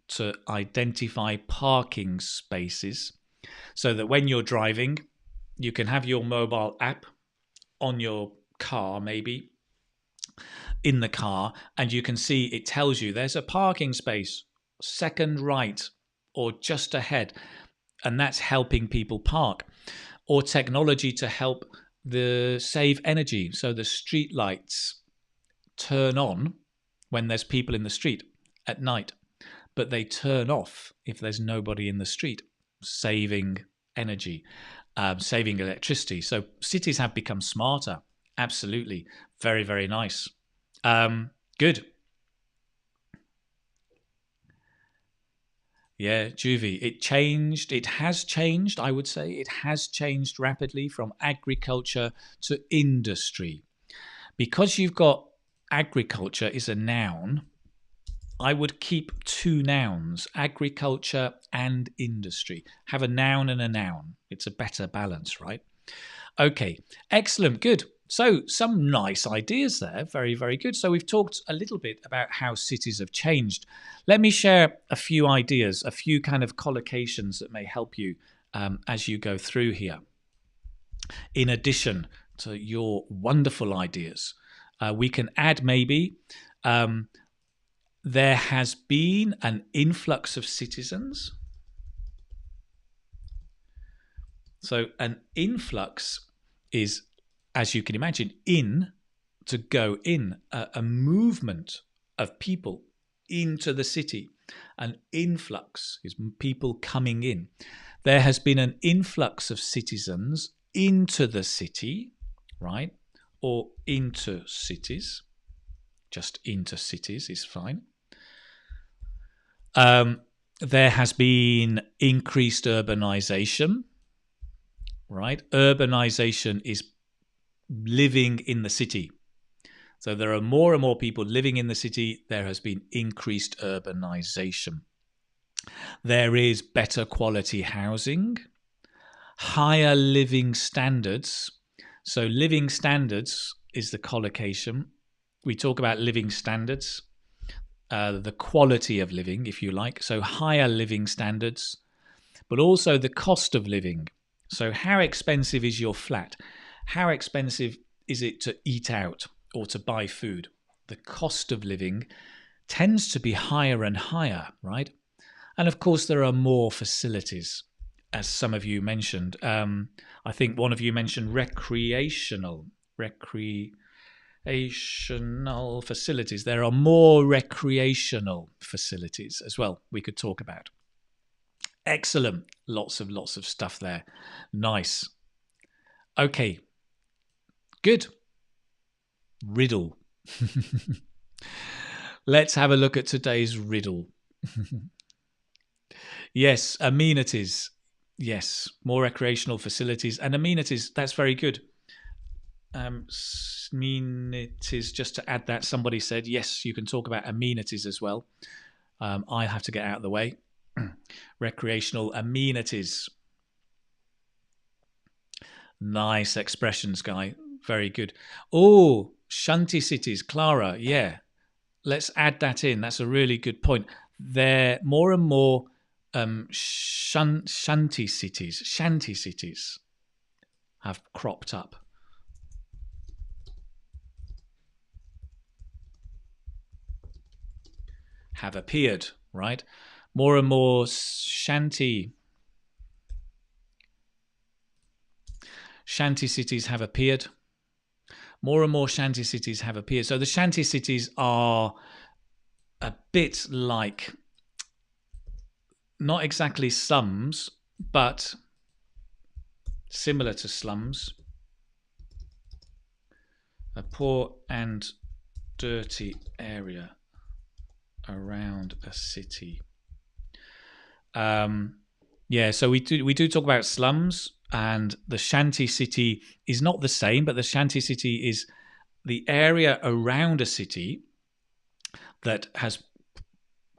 Speaker 1: to identify parking spaces so that when you're driving, you can have your mobile app on your car, maybe in the car, and you can see it tells you there's a parking space second right or just ahead, and that's helping people park. Or technology to help save energy. So the street lights turn on when there's people in the street at night, but they turn off if there's nobody in the street, saving energy, saving electricity. So cities have become smarter. Absolutely. Very, very nice. Good. Yeah, Juvie, it has changed, I would say. It has changed rapidly from agriculture to industry. Because you've got agriculture is a noun, I would keep two nouns, agriculture and industry. Have a noun and a noun. It's a better balance, right? Okay, excellent, good. So some nice ideas there, very, very good. So we've talked a little bit about how cities have changed. Let me share a few ideas, a few kind of collocations that may help you as you go through here. In addition to your wonderful ideas, we can add maybe there has been an influx of citizens. So an influx is, as you can imagine, to go in, a movement of people into the city. An influx is people coming in. There has been an influx of citizens into the city, right? Or into cities. Just into cities is fine. There has been increased urbanization, right? Urbanization is living in the city. So there are more and more people living in the city. There has been increased urbanization. There is better quality housing, higher living standards. So living standards is the collocation. We talk about living standards, the quality of living, if you like. So higher living standards, but also the cost of living. So how expensive is your flat? How expensive is it to eat out or to buy food? The cost of living tends to be higher and higher, right? And of course, there are more facilities, as some of you mentioned. I think one of you mentioned recreational facilities. There are more recreational facilities as well we could talk about. Excellent. Lots of stuff there. Nice. Okay. Good. Riddle. Let's have a look at today's riddle. Yes, amenities. Yes, more recreational facilities and amenities. That's very good. Amenities, just to add that, somebody said, yes, you can talk about amenities as well. I have to get out of the way. Recreational amenities. Nice expressions, Guy. Very good. Oh, shanty cities, Clara. Yeah, let's add that in. That's a really good point. There more and more shanty cities have cropped up. Have appeared, right? More and more shanty cities have appeared. More and more shanty cities have appeared. So the shanty cities are a bit like, not exactly slums, but similar to slums. A poor and dirty area around a city. Yeah, so we do talk about slums, and the shanty city is not the same, but the shanty city is the area around a city that has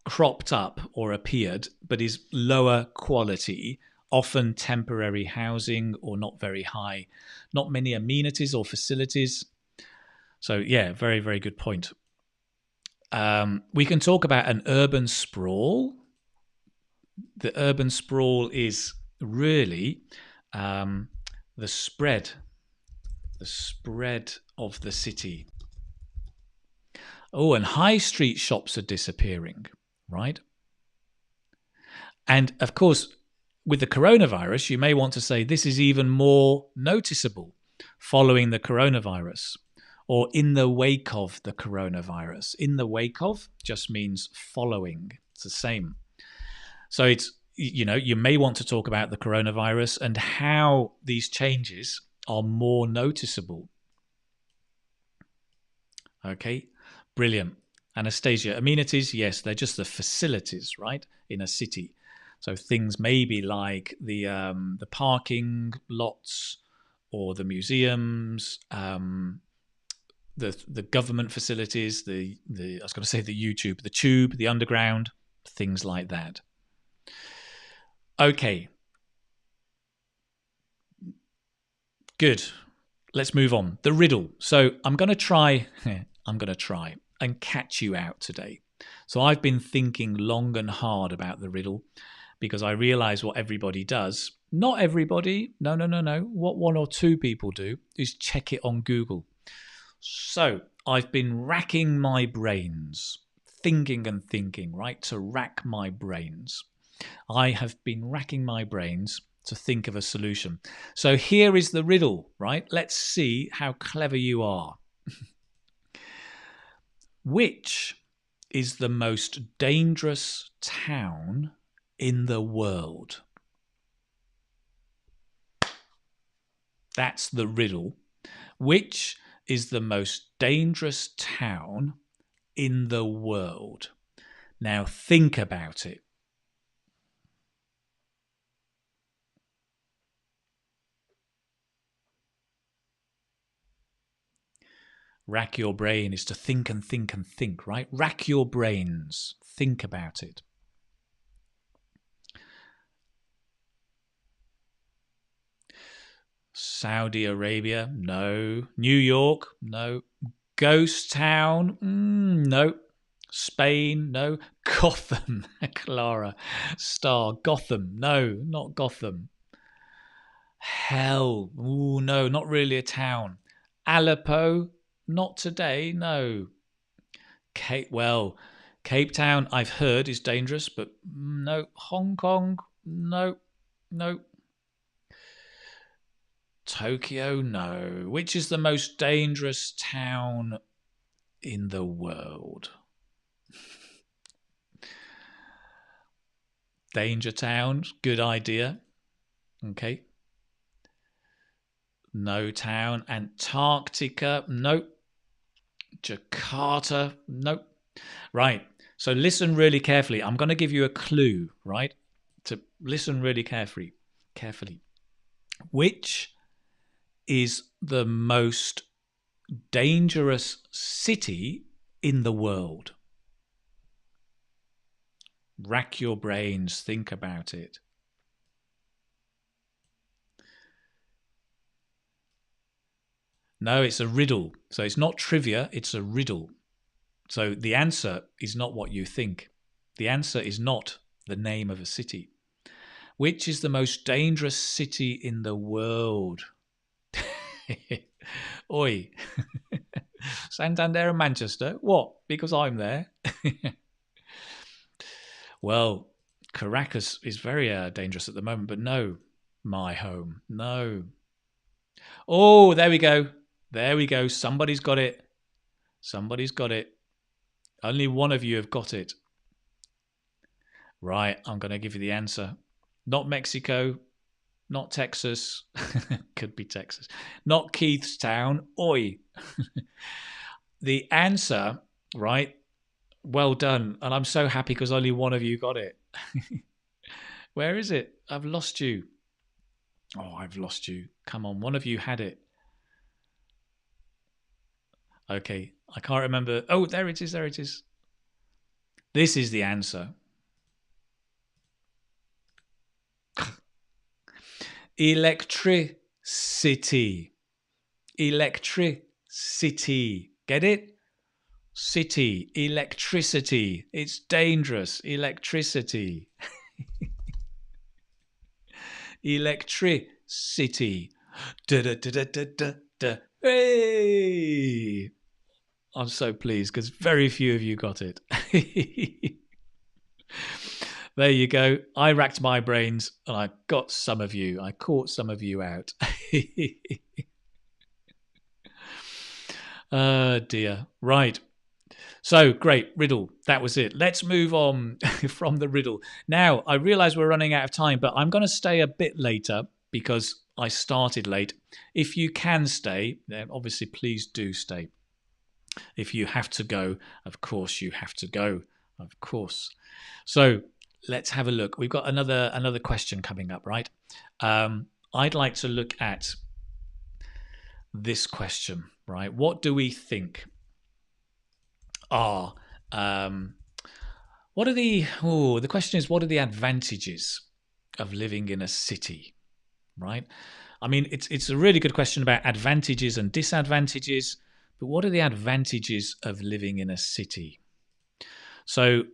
Speaker 1: cropped up or appeared, but is lower quality, often temporary housing or not very high, not many amenities or facilities. So yeah, very, very good point. We can talk about an urban sprawl. The urban sprawl is really the spread of the city. Oh, and high street shops are disappearing, right? And of course, with the coronavirus, you may want to say this is even more noticeable following the coronavirus or in the wake of the coronavirus. In the wake of just means following. It's the same. So it's, you may want to talk about the coronavirus and how these changes are more noticeable. Okay, brilliant. Anastasia, amenities, yes, they're just the facilities, right, in a city. So things maybe like the parking lots or the museums, the government facilities, the I was going to say the tube, the underground, things like that. Okay, good. Let's move on. The riddle. So I'm going to try and catch you out today. So I've been thinking long and hard about the riddle because I realize what everybody does. Not everybody. No. What one or two people do is check it on Google. So I've been racking my brains, thinking and thinking, right? To rack my brains. I have been racking my brains to think of a solution. So here is the riddle, right? Let's see how clever you are. Which is the most dangerous town in the world? That's the riddle. Which is the most dangerous town in the world? Now think about it. Rack your brain is to think and think and think, right? Rack your brains. Think about it. Saudi Arabia? No. New York? No. Ghost Town? No. Spain? No. Gotham? Clara. Star. Gotham? No, not Gotham. Hell? Ooh, no, not really a town. Aleppo? Not today, no. Cape Town, I've heard, is dangerous, but no. Hong Kong? No. Tokyo? No. Which is the most dangerous town in the world? Danger Town? Good idea. Okay. No town. Antarctica? Nope. Jakarta. Nope. Right. So listen really carefully. I'm going to give you a clue, right? To listen really carefully. Which is the most dangerous city in the world? Rack your brains, think about it. No, it's a riddle. So it's not trivia, it's a riddle. So the answer is not what you think. The answer is not the name of a city. Which is the most dangerous city in the world? Oi. Santander and Manchester? What? Because I'm there? Well, Caracas is very dangerous at the moment, but no. My home. No. Oh, there we go. There we go. Somebody's got it. Somebody's got it. Only one of you have got it. Right, I'm going to give you the answer. Not Mexico, not Texas. Could be Texas. Not Keithstown. Oi. The answer, right? Well done. And I'm so happy because only one of you got it. Where is it? I've lost you. Oh, I've lost you. Come on, one of you had it. Okay, I can't remember. Oh, there it is, there it is. This is the answer. Electricity. Electricity. Get it? City. Electricity. It's dangerous. Electricity. Electricity. Da da da da da da da. Hey! I'm so pleased because very few of you got it. There you go. I racked my brains and I got some of you. I caught some of you out. Oh dear. Right. So great, riddle. That was it. Let's move on from the riddle. Now, I realize we're running out of time, but I'm going to stay a bit later because I started late. If you can stay, then obviously please do stay. If you have to go, of course you have to go. Of course. So let's have a look. We've got another question coming up, right? I'd like to look at this question, right? What do we think are the question is, what are the advantages of living in a city, right? I mean, it's a really good question about advantages and disadvantages, but what are the advantages of living in a city? So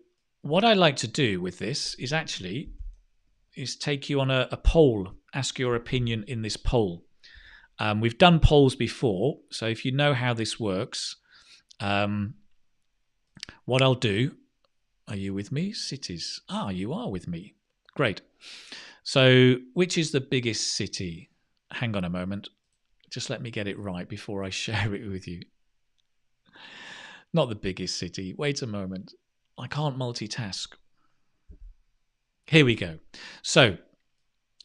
Speaker 1: what I like to do with this is take you on a poll, ask your opinion in this poll. We've done polls before, so if you know how this works, what I'll do, are you with me? Cities. You are with me. Great. So which is the biggest city? Hang on a moment. Just let me get it right before I share it with you. Not the biggest city. Wait a moment. I can't multitask. Here we go. So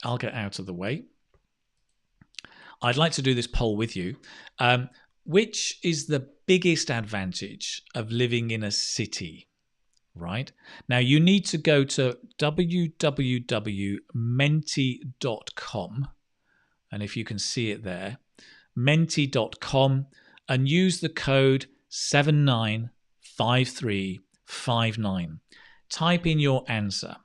Speaker 1: I'll get out of the way. I'd like to do this poll with you. Which is the biggest advantage of living in a city? Right? Now you need to go to www.menti.com, and if you can see it there, menti.com, and use the code 795359. Type in your answer.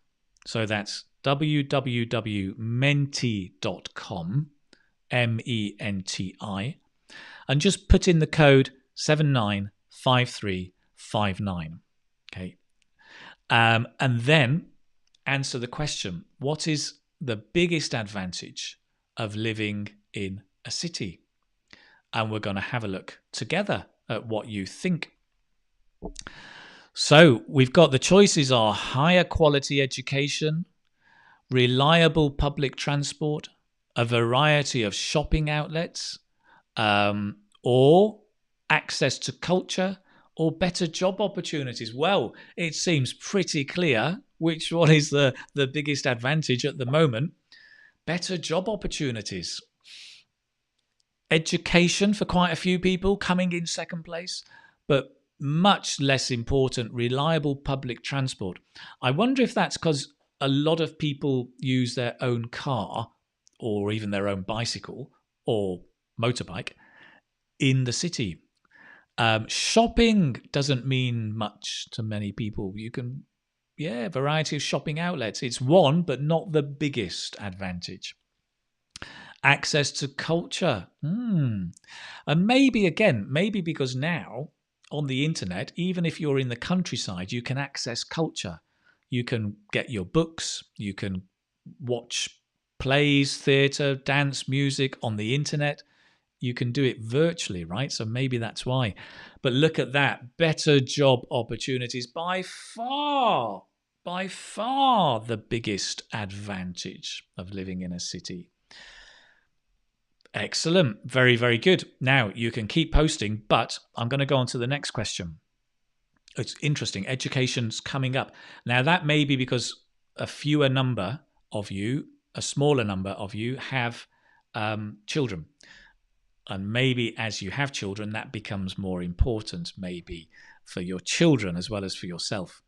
Speaker 1: So that's www.menti.com, MENTI, and just put in the code 795359. Okay. And then answer the question, what is the biggest advantage of living in a city? And we're going to have a look together at what you think. So we've got the choices are higher quality education, reliable public transport, a variety of shopping outlets, or access to culture, or better job opportunities. Well, it seems pretty clear which one is the biggest advantage at the moment. Better job opportunities. Education for quite a few people coming in second place, but much less important, reliable public transport. I wonder if that's because a lot of people use their own car or even their own bicycle or motorbike in the city. Shopping doesn't mean much to many people. You can, variety of shopping outlets. It's one, but not the biggest advantage. Access to culture. And maybe because now on the internet, even if you're in the countryside, you can access culture. You can get your books, you can watch plays, theatre, dance, music on the internet. You can do it virtually, right? So maybe that's why. But look at that. Better job opportunities by far the biggest advantage of living in a city. Excellent. Very, very good. Now you can keep posting, but I'm going to go on to the next question. It's interesting. Education's coming up. Now that may be because a smaller number of you have children. And maybe as you have children, that becomes more important, maybe for your children as well as for yourself.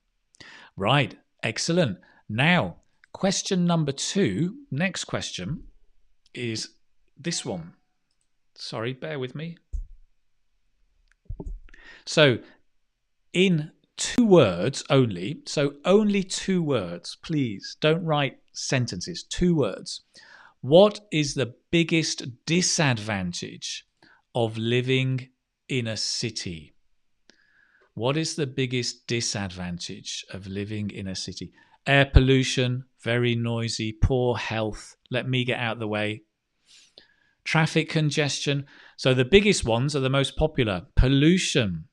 Speaker 1: Right. Excellent. Now, question number 2, next question is this one. Sorry, bear with me. So, in 2 words only, so only 2 words, please don't write sentences, 2 words. What is the biggest disadvantage of living in a city? What is the biggest disadvantage of living in a city? Air pollution, very noisy, poor health. Let me get out of the way. Traffic congestion. So the biggest ones are the most popular. Pollution,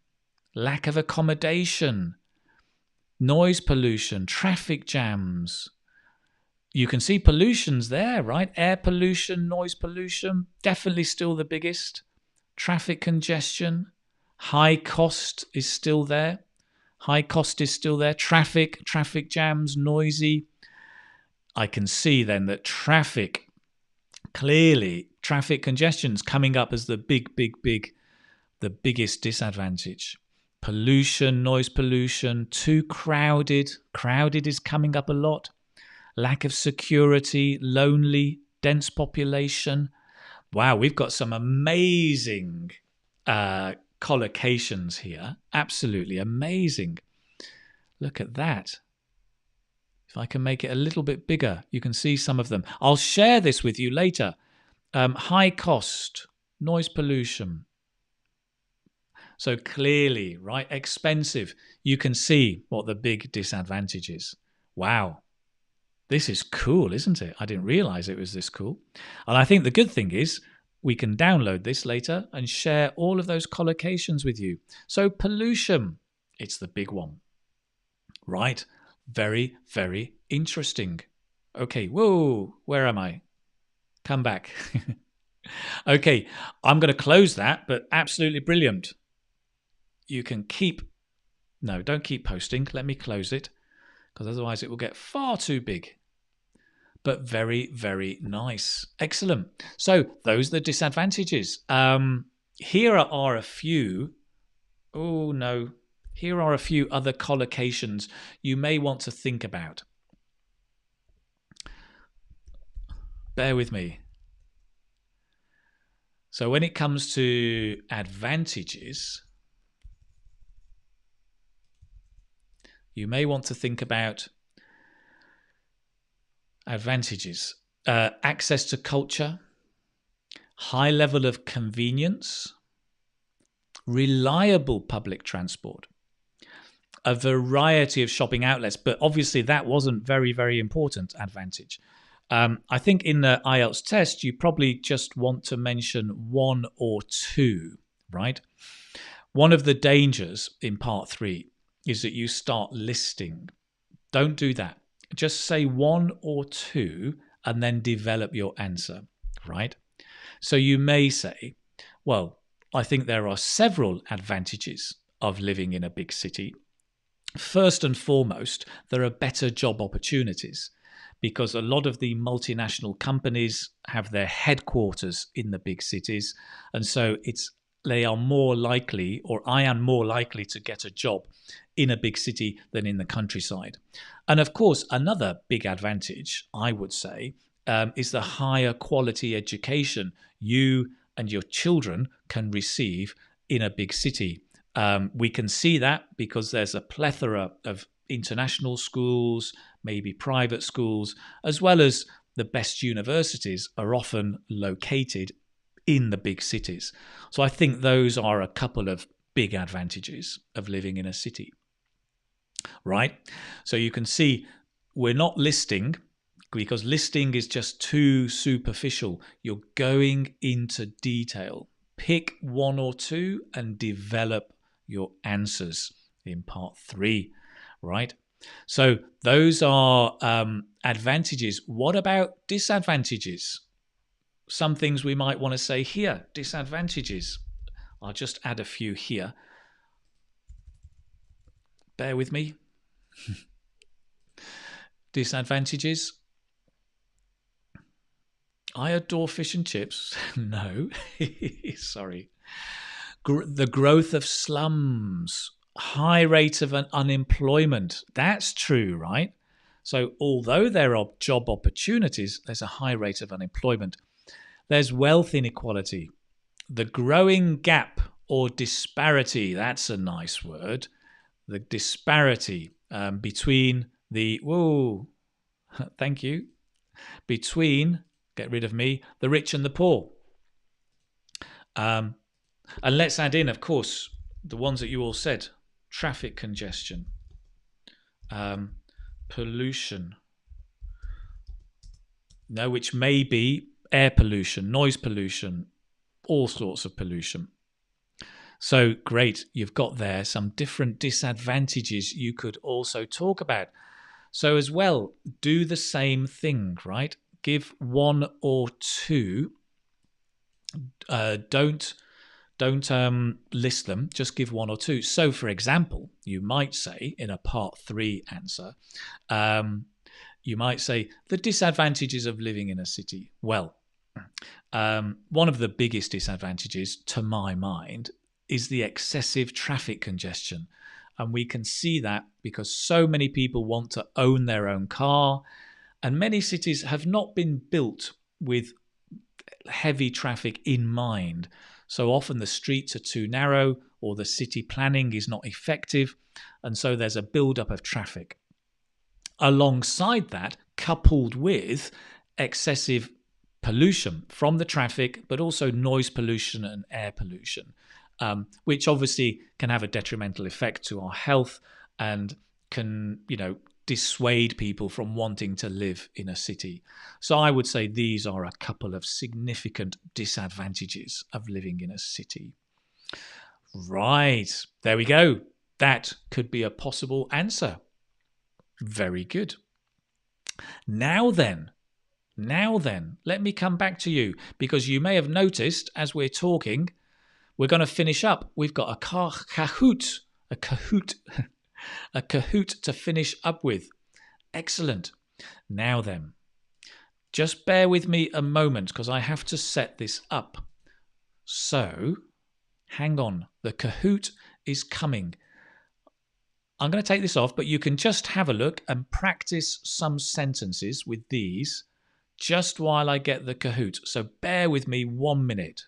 Speaker 1: lack of accommodation, noise pollution, traffic jams. You can see pollution's there, right? Air pollution, noise pollution, definitely still the biggest. Traffic congestion, high cost is still there. Traffic jams, noisy. I can see then that traffic congestion's coming up as the the biggest disadvantage. Pollution, noise pollution, too crowded. Crowded is coming up a lot. Lack of security, lonely, dense population. Wow, we've got some amazing collocations here. Absolutely amazing. Look at that. If I can make it a little bit bigger, you can see some of them. I'll share this with you later. High cost, noise pollution. So clearly, right, expensive. You can see what the big disadvantage is. Wow. This is cool, isn't it? I didn't realize it was this cool. And I think the good thing is we can download this later and share all of those collocations with you. So pollution, it's the big one, right? Very, very interesting. Okay, whoa, where am I? Come back. Okay, I'm going to close that, but absolutely brilliant. You can don't keep posting. Let me close it because otherwise it will get far too big. But very, very nice. Excellent. So those are the disadvantages. Here are a few. Oh, no. Here are a few other collocations you may want to think about. Bear with me. So when it comes to advantages, you may want to think about advantages. Access to culture, high level of convenience, reliable public transport, a variety of shopping outlets, but obviously that wasn't very, very important advantage. I think in the IELTS test, you probably just want to mention 1 or 2, right? One of the dangers in part 3 is that you start listing. Don't do that. Just say 1 or 2 and then develop your answer, right? So you may say, well, I think there are several advantages of living in a big city. First and foremost, there are better job opportunities because a lot of the multinational companies have their headquarters in the big cities. And so it's they are more likely, or I am more likely to get a job in a big city than in the countryside. And of course, another big advantage, I would say, is the higher quality education you and your children can receive in a big city. We can see that because there's a plethora of international schools, maybe private schools, as well as the best universities are often located in the big cities. So I think those are a couple of big advantages of living in a city. Right? So you can see we're not listing because listing is just too superficial. You're going into detail. Pick one or two and develop your answers in part 3, right? So those are advantages. What about disadvantages? Some things we might want to say here, disadvantages. I'll just add a few here. Bear with me. Disadvantages. I adore fish and chips. No, sorry. The growth of slums, high rate of unemployment. That's true, right? So although there are job opportunities, there's a high rate of unemployment. There's wealth inequality. The growing gap or disparity, that's a nice word. The disparity between the, whoa, thank you, between, get rid of me, the rich and the poor. And let's add in, of course, the ones that you all said. Traffic congestion, pollution, no, which may be air pollution, noise pollution, all sorts of pollution. So great, you've got there some different disadvantages you could also talk about. So as well, do the same thing, right? Give one or two. Don't list them, just give one or two. So for example, you might say in a part 3 answer, you might say the disadvantages of living in a city. Well, one of the biggest disadvantages to my mind is the excessive traffic congestion. And we can see that because so many people want to own their own car, and many cities have not been built with heavy traffic in mind. So often the streets are too narrow or the city planning is not effective, and so there's a build-up of traffic. Alongside that, coupled with excessive pollution from the traffic, but also noise pollution and air pollution, which obviously can have a detrimental effect to our health and can, dissuade people from wanting to live in a city. So I would say these are a couple of significant disadvantages of living in a city. Right, there we go. That could be a possible answer. Very good. Now then, let me come back to you, because you may have noticed as we're talking, we're going to finish up. We've got a Kahoot to finish up with. Excellent. Now then, just bear with me a moment because I have to set this up. So, hang on. The Kahoot is coming. I'm going to take this off, but you can just have a look and practice some sentences with these just while I get the Kahoot. So bear with me 1 minute.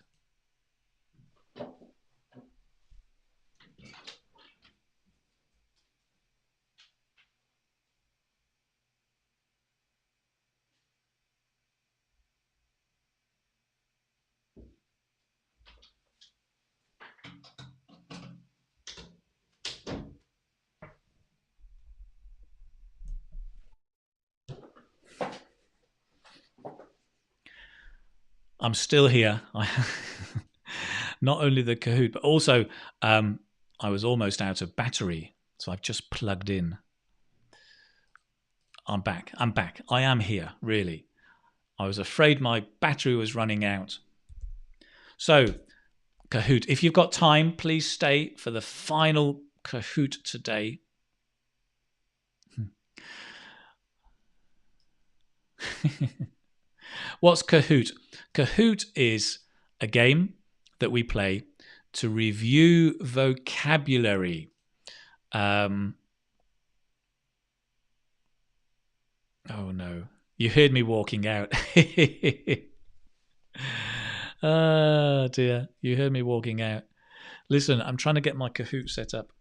Speaker 1: I'm still here. Not only the Kahoot, but also I was almost out of battery, so I've just plugged in. I'm back. I am here, really. I was afraid my battery was running out. So, Kahoot, if you've got time, please stay for the final Kahoot today. What's Kahoot? Kahoot is a game that we play to review vocabulary. Oh no, you heard me walking out. Oh dear, you heard me walking out. Listen, I'm trying to get my Kahoot set up.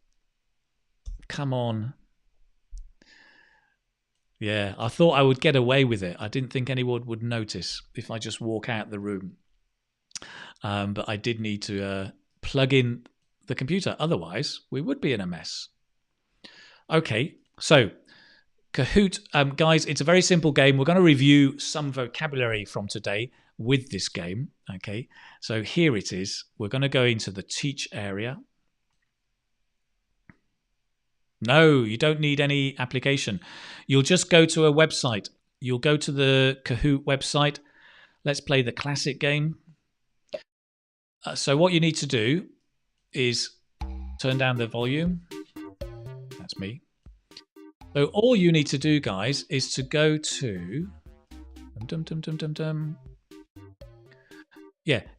Speaker 1: Come on. Yeah, I thought I would get away with it. I didn't think anyone would notice if I just walk out the room. But I did need to plug in the computer. Otherwise, we would be in a mess. Okay, so Kahoot, guys, it's a very simple game. We're going to review some vocabulary from today with this game. Okay, so here it is. We're going to go into the teach area. No, you don't need any application. You'll just go to a website. You'll go to the Kahoot website. Let's play the classic game. So what you need to do is turn down the volume. That's me. So all you need to do, guys, is to go to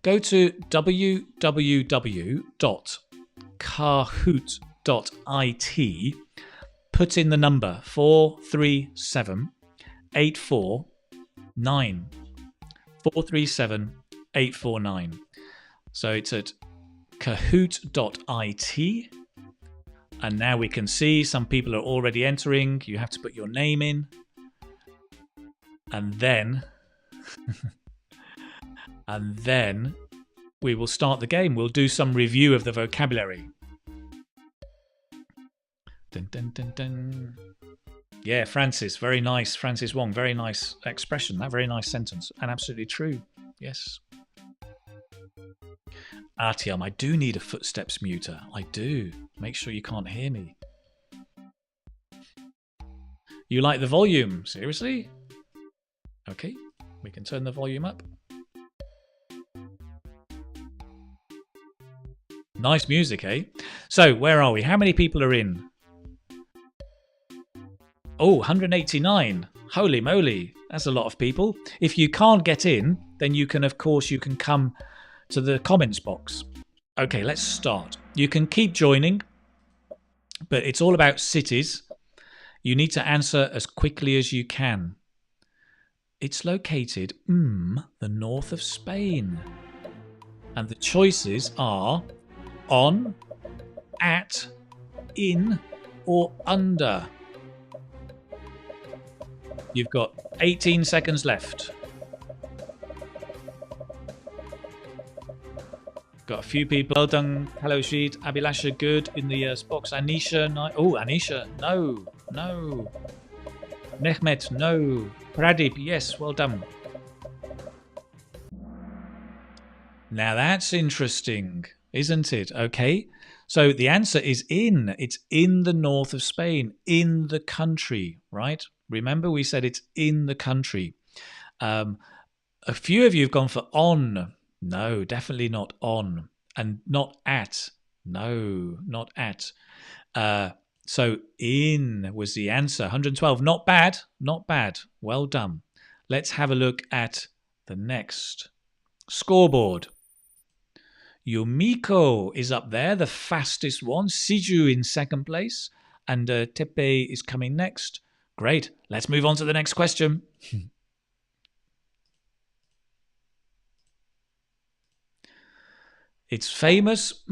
Speaker 1: go to www.kahoot.it, put in the number 437-849. 437-849. So it's at kahoot.it. And now we can see some people are already entering. You have to put your name in. And then we will start the game. We'll do some review of the vocabulary. Dun, dun, dun, dun. Yeah, Francis, very nice. Francis Wong, very nice expression. That very nice sentence. And absolutely true. Yes. Artyom, I do need a footsteps muter. I do. Make sure you can't hear me. You like the volume? Seriously? Okay, we can turn the volume up. Nice music, eh? So, where are we? How many people are in? Oh, 189. Holy moly. That's a lot of people. If you can't get in, then you can, of course, you can come to the comments box. Okay, let's start. You can keep joining, but it's all about cities. You need to answer as quickly as you can. It's located the north of Spain. And the choices are on, at, in, or under. You've got 18 seconds left. Got a few people. Well done. Hello, Sheet. Abhilasha, good in the box. Anisha, Anisha, no. Mehmet, no. Pradeep, yes, well done. Now that's interesting, isn't it? Okay. So the answer is in. It's in the north of Spain, in the country, right? Remember we said it's in the country. A few of you have gone for on. No, definitely not on. And not at. No, not at. So in was the answer. 112. Not bad. Not bad. Well done. Let's have a look at the next scoreboard. Yumiko is up there, the fastest one. Siju in second place. And Tepe is coming next. Great. Let's move on to the next question. It's famous.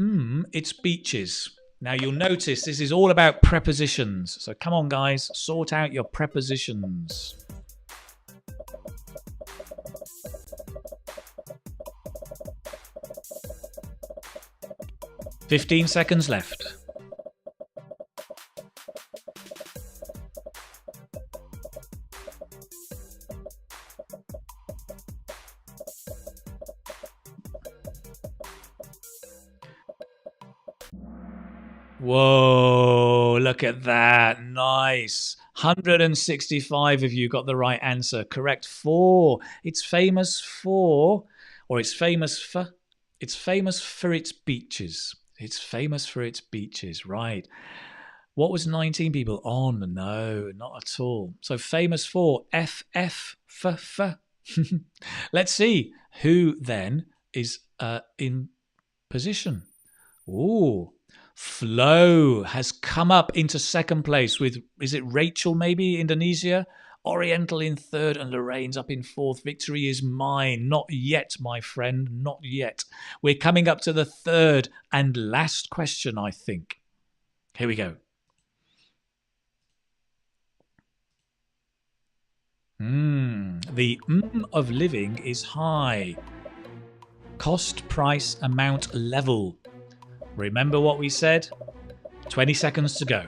Speaker 1: It's beaches. Now you'll notice this is all about prepositions. So come on, guys, sort out your prepositions. "15 seconds left. Whoa, look at that. Nice. 165 of you got the right answer. Correct. 4. It's famous for, or it's famous for its beaches. It's famous for its beaches, right. What was 19 people on? No, not at all. So famous for, F. Let's see who then is in position. Ooh, Flo has come up into second place with, is it Rachel maybe, Indonesia? Oriental in third and Lorraine's up in fourth. Victory is mine. Not yet, my friend, not yet. We're coming up to the third and last question, I think. Here we go. The of living is high. Cost, price, amount, level. Remember what we said? 20 seconds to go.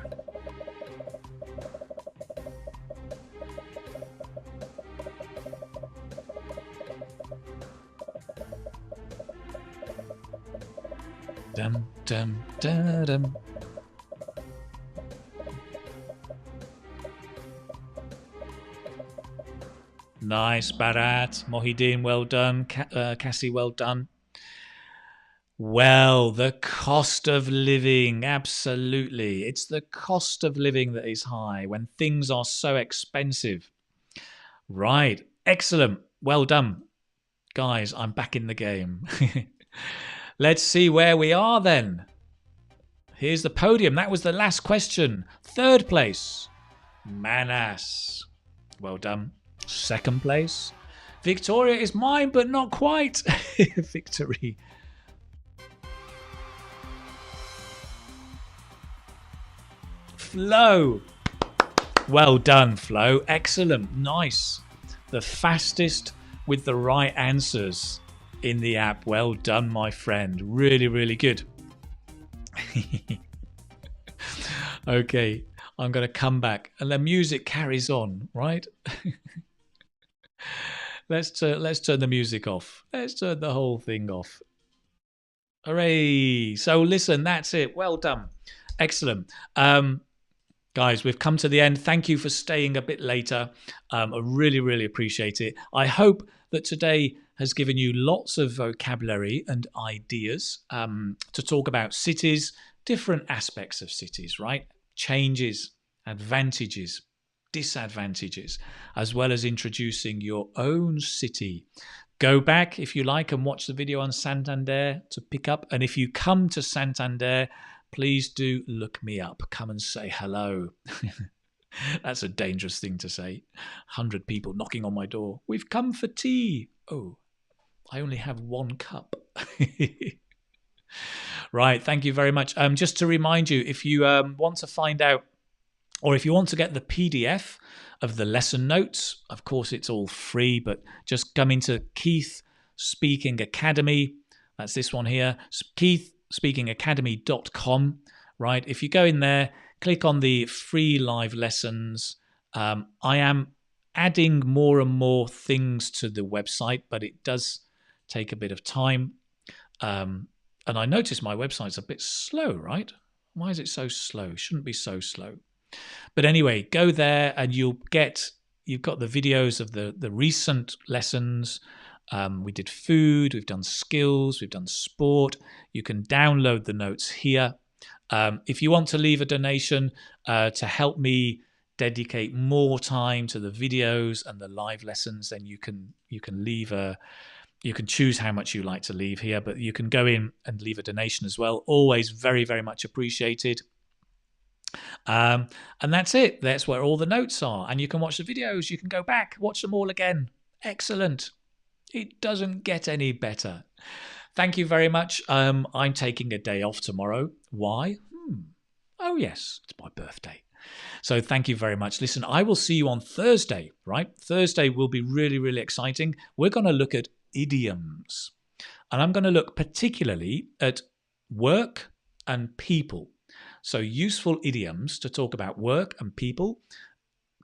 Speaker 1: Dum, dum, dum, dum. Nice, Barat. Mohideen, well done. Cassie, well done. Well, the cost of living, absolutely. It's the cost of living that is high when things are so expensive. Right, excellent. Well done. Guys, I'm back in the game. Let's see where we are then. Here's the podium. That was the last question. Third place, Manas. Well done. Second place, Victoria is mine, but not quite. Victory. Flo. Well done, Flo. Excellent. Nice. The fastest with the right answers in the app. Well done, my friend. Really, really good. Okay, I'm going to come back and the music carries on, right? Let's turn the music off. Let's turn the whole thing off. Hooray! So listen, that's it. Well done. Excellent. Guys, we've come to the end. Thank you for staying a bit later. I really, really appreciate it. I hope that today has given you lots of vocabulary and ideas to talk about cities, different aspects of cities, right? Changes, advantages, disadvantages, as well as introducing your own city. Go back, if you like, and watch the video on Santander to pick up. And if you come to Santander, please do look me up. Come and say hello. That's a dangerous thing to say. 100 people knocking on my door. We've come for tea. Oh, I only have one cup. Right, thank you very much. Just to remind you, if you want to find out, or if you want to get the PDF of the lesson notes, of course it's all free, but just come into Keith Speaking Academy. That's this one here, keithspeakingacademy.com, right? If you go in there, click on the free live lessons. I am adding more and more things to the website, but it does take a bit of time. And I notice my website's a bit slow, right? Why is it so slow? It shouldn't be so slow. But anyway, go there and you've got the videos of the recent lessons. We did food, we've done skills, we've done sport. You can download the notes here. If you want to leave a donation to help me dedicate more time to the videos and the live lessons, then you can choose how much you like to leave here, but you can go in and leave a donation as well. Always very, very much appreciated. And that's it. That's where all the notes are. And you can watch the videos. You can go back, watch them all again. Excellent. It doesn't get any better. Thank you very much. I'm taking a day off tomorrow. Why? Oh, yes, it's my birthday. So thank you very much. Listen, I will see you on Thursday, right? Thursday will be really, really exciting. We're going to look at idioms. And I'm going to look particularly at work and people. So useful idioms to talk about work and people.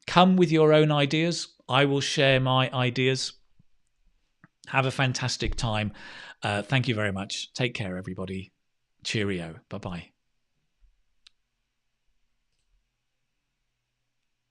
Speaker 1: Come with your own ideas. I will share my ideas. Have a fantastic time. Thank you very much. Take care, everybody. Cheerio. Bye-bye.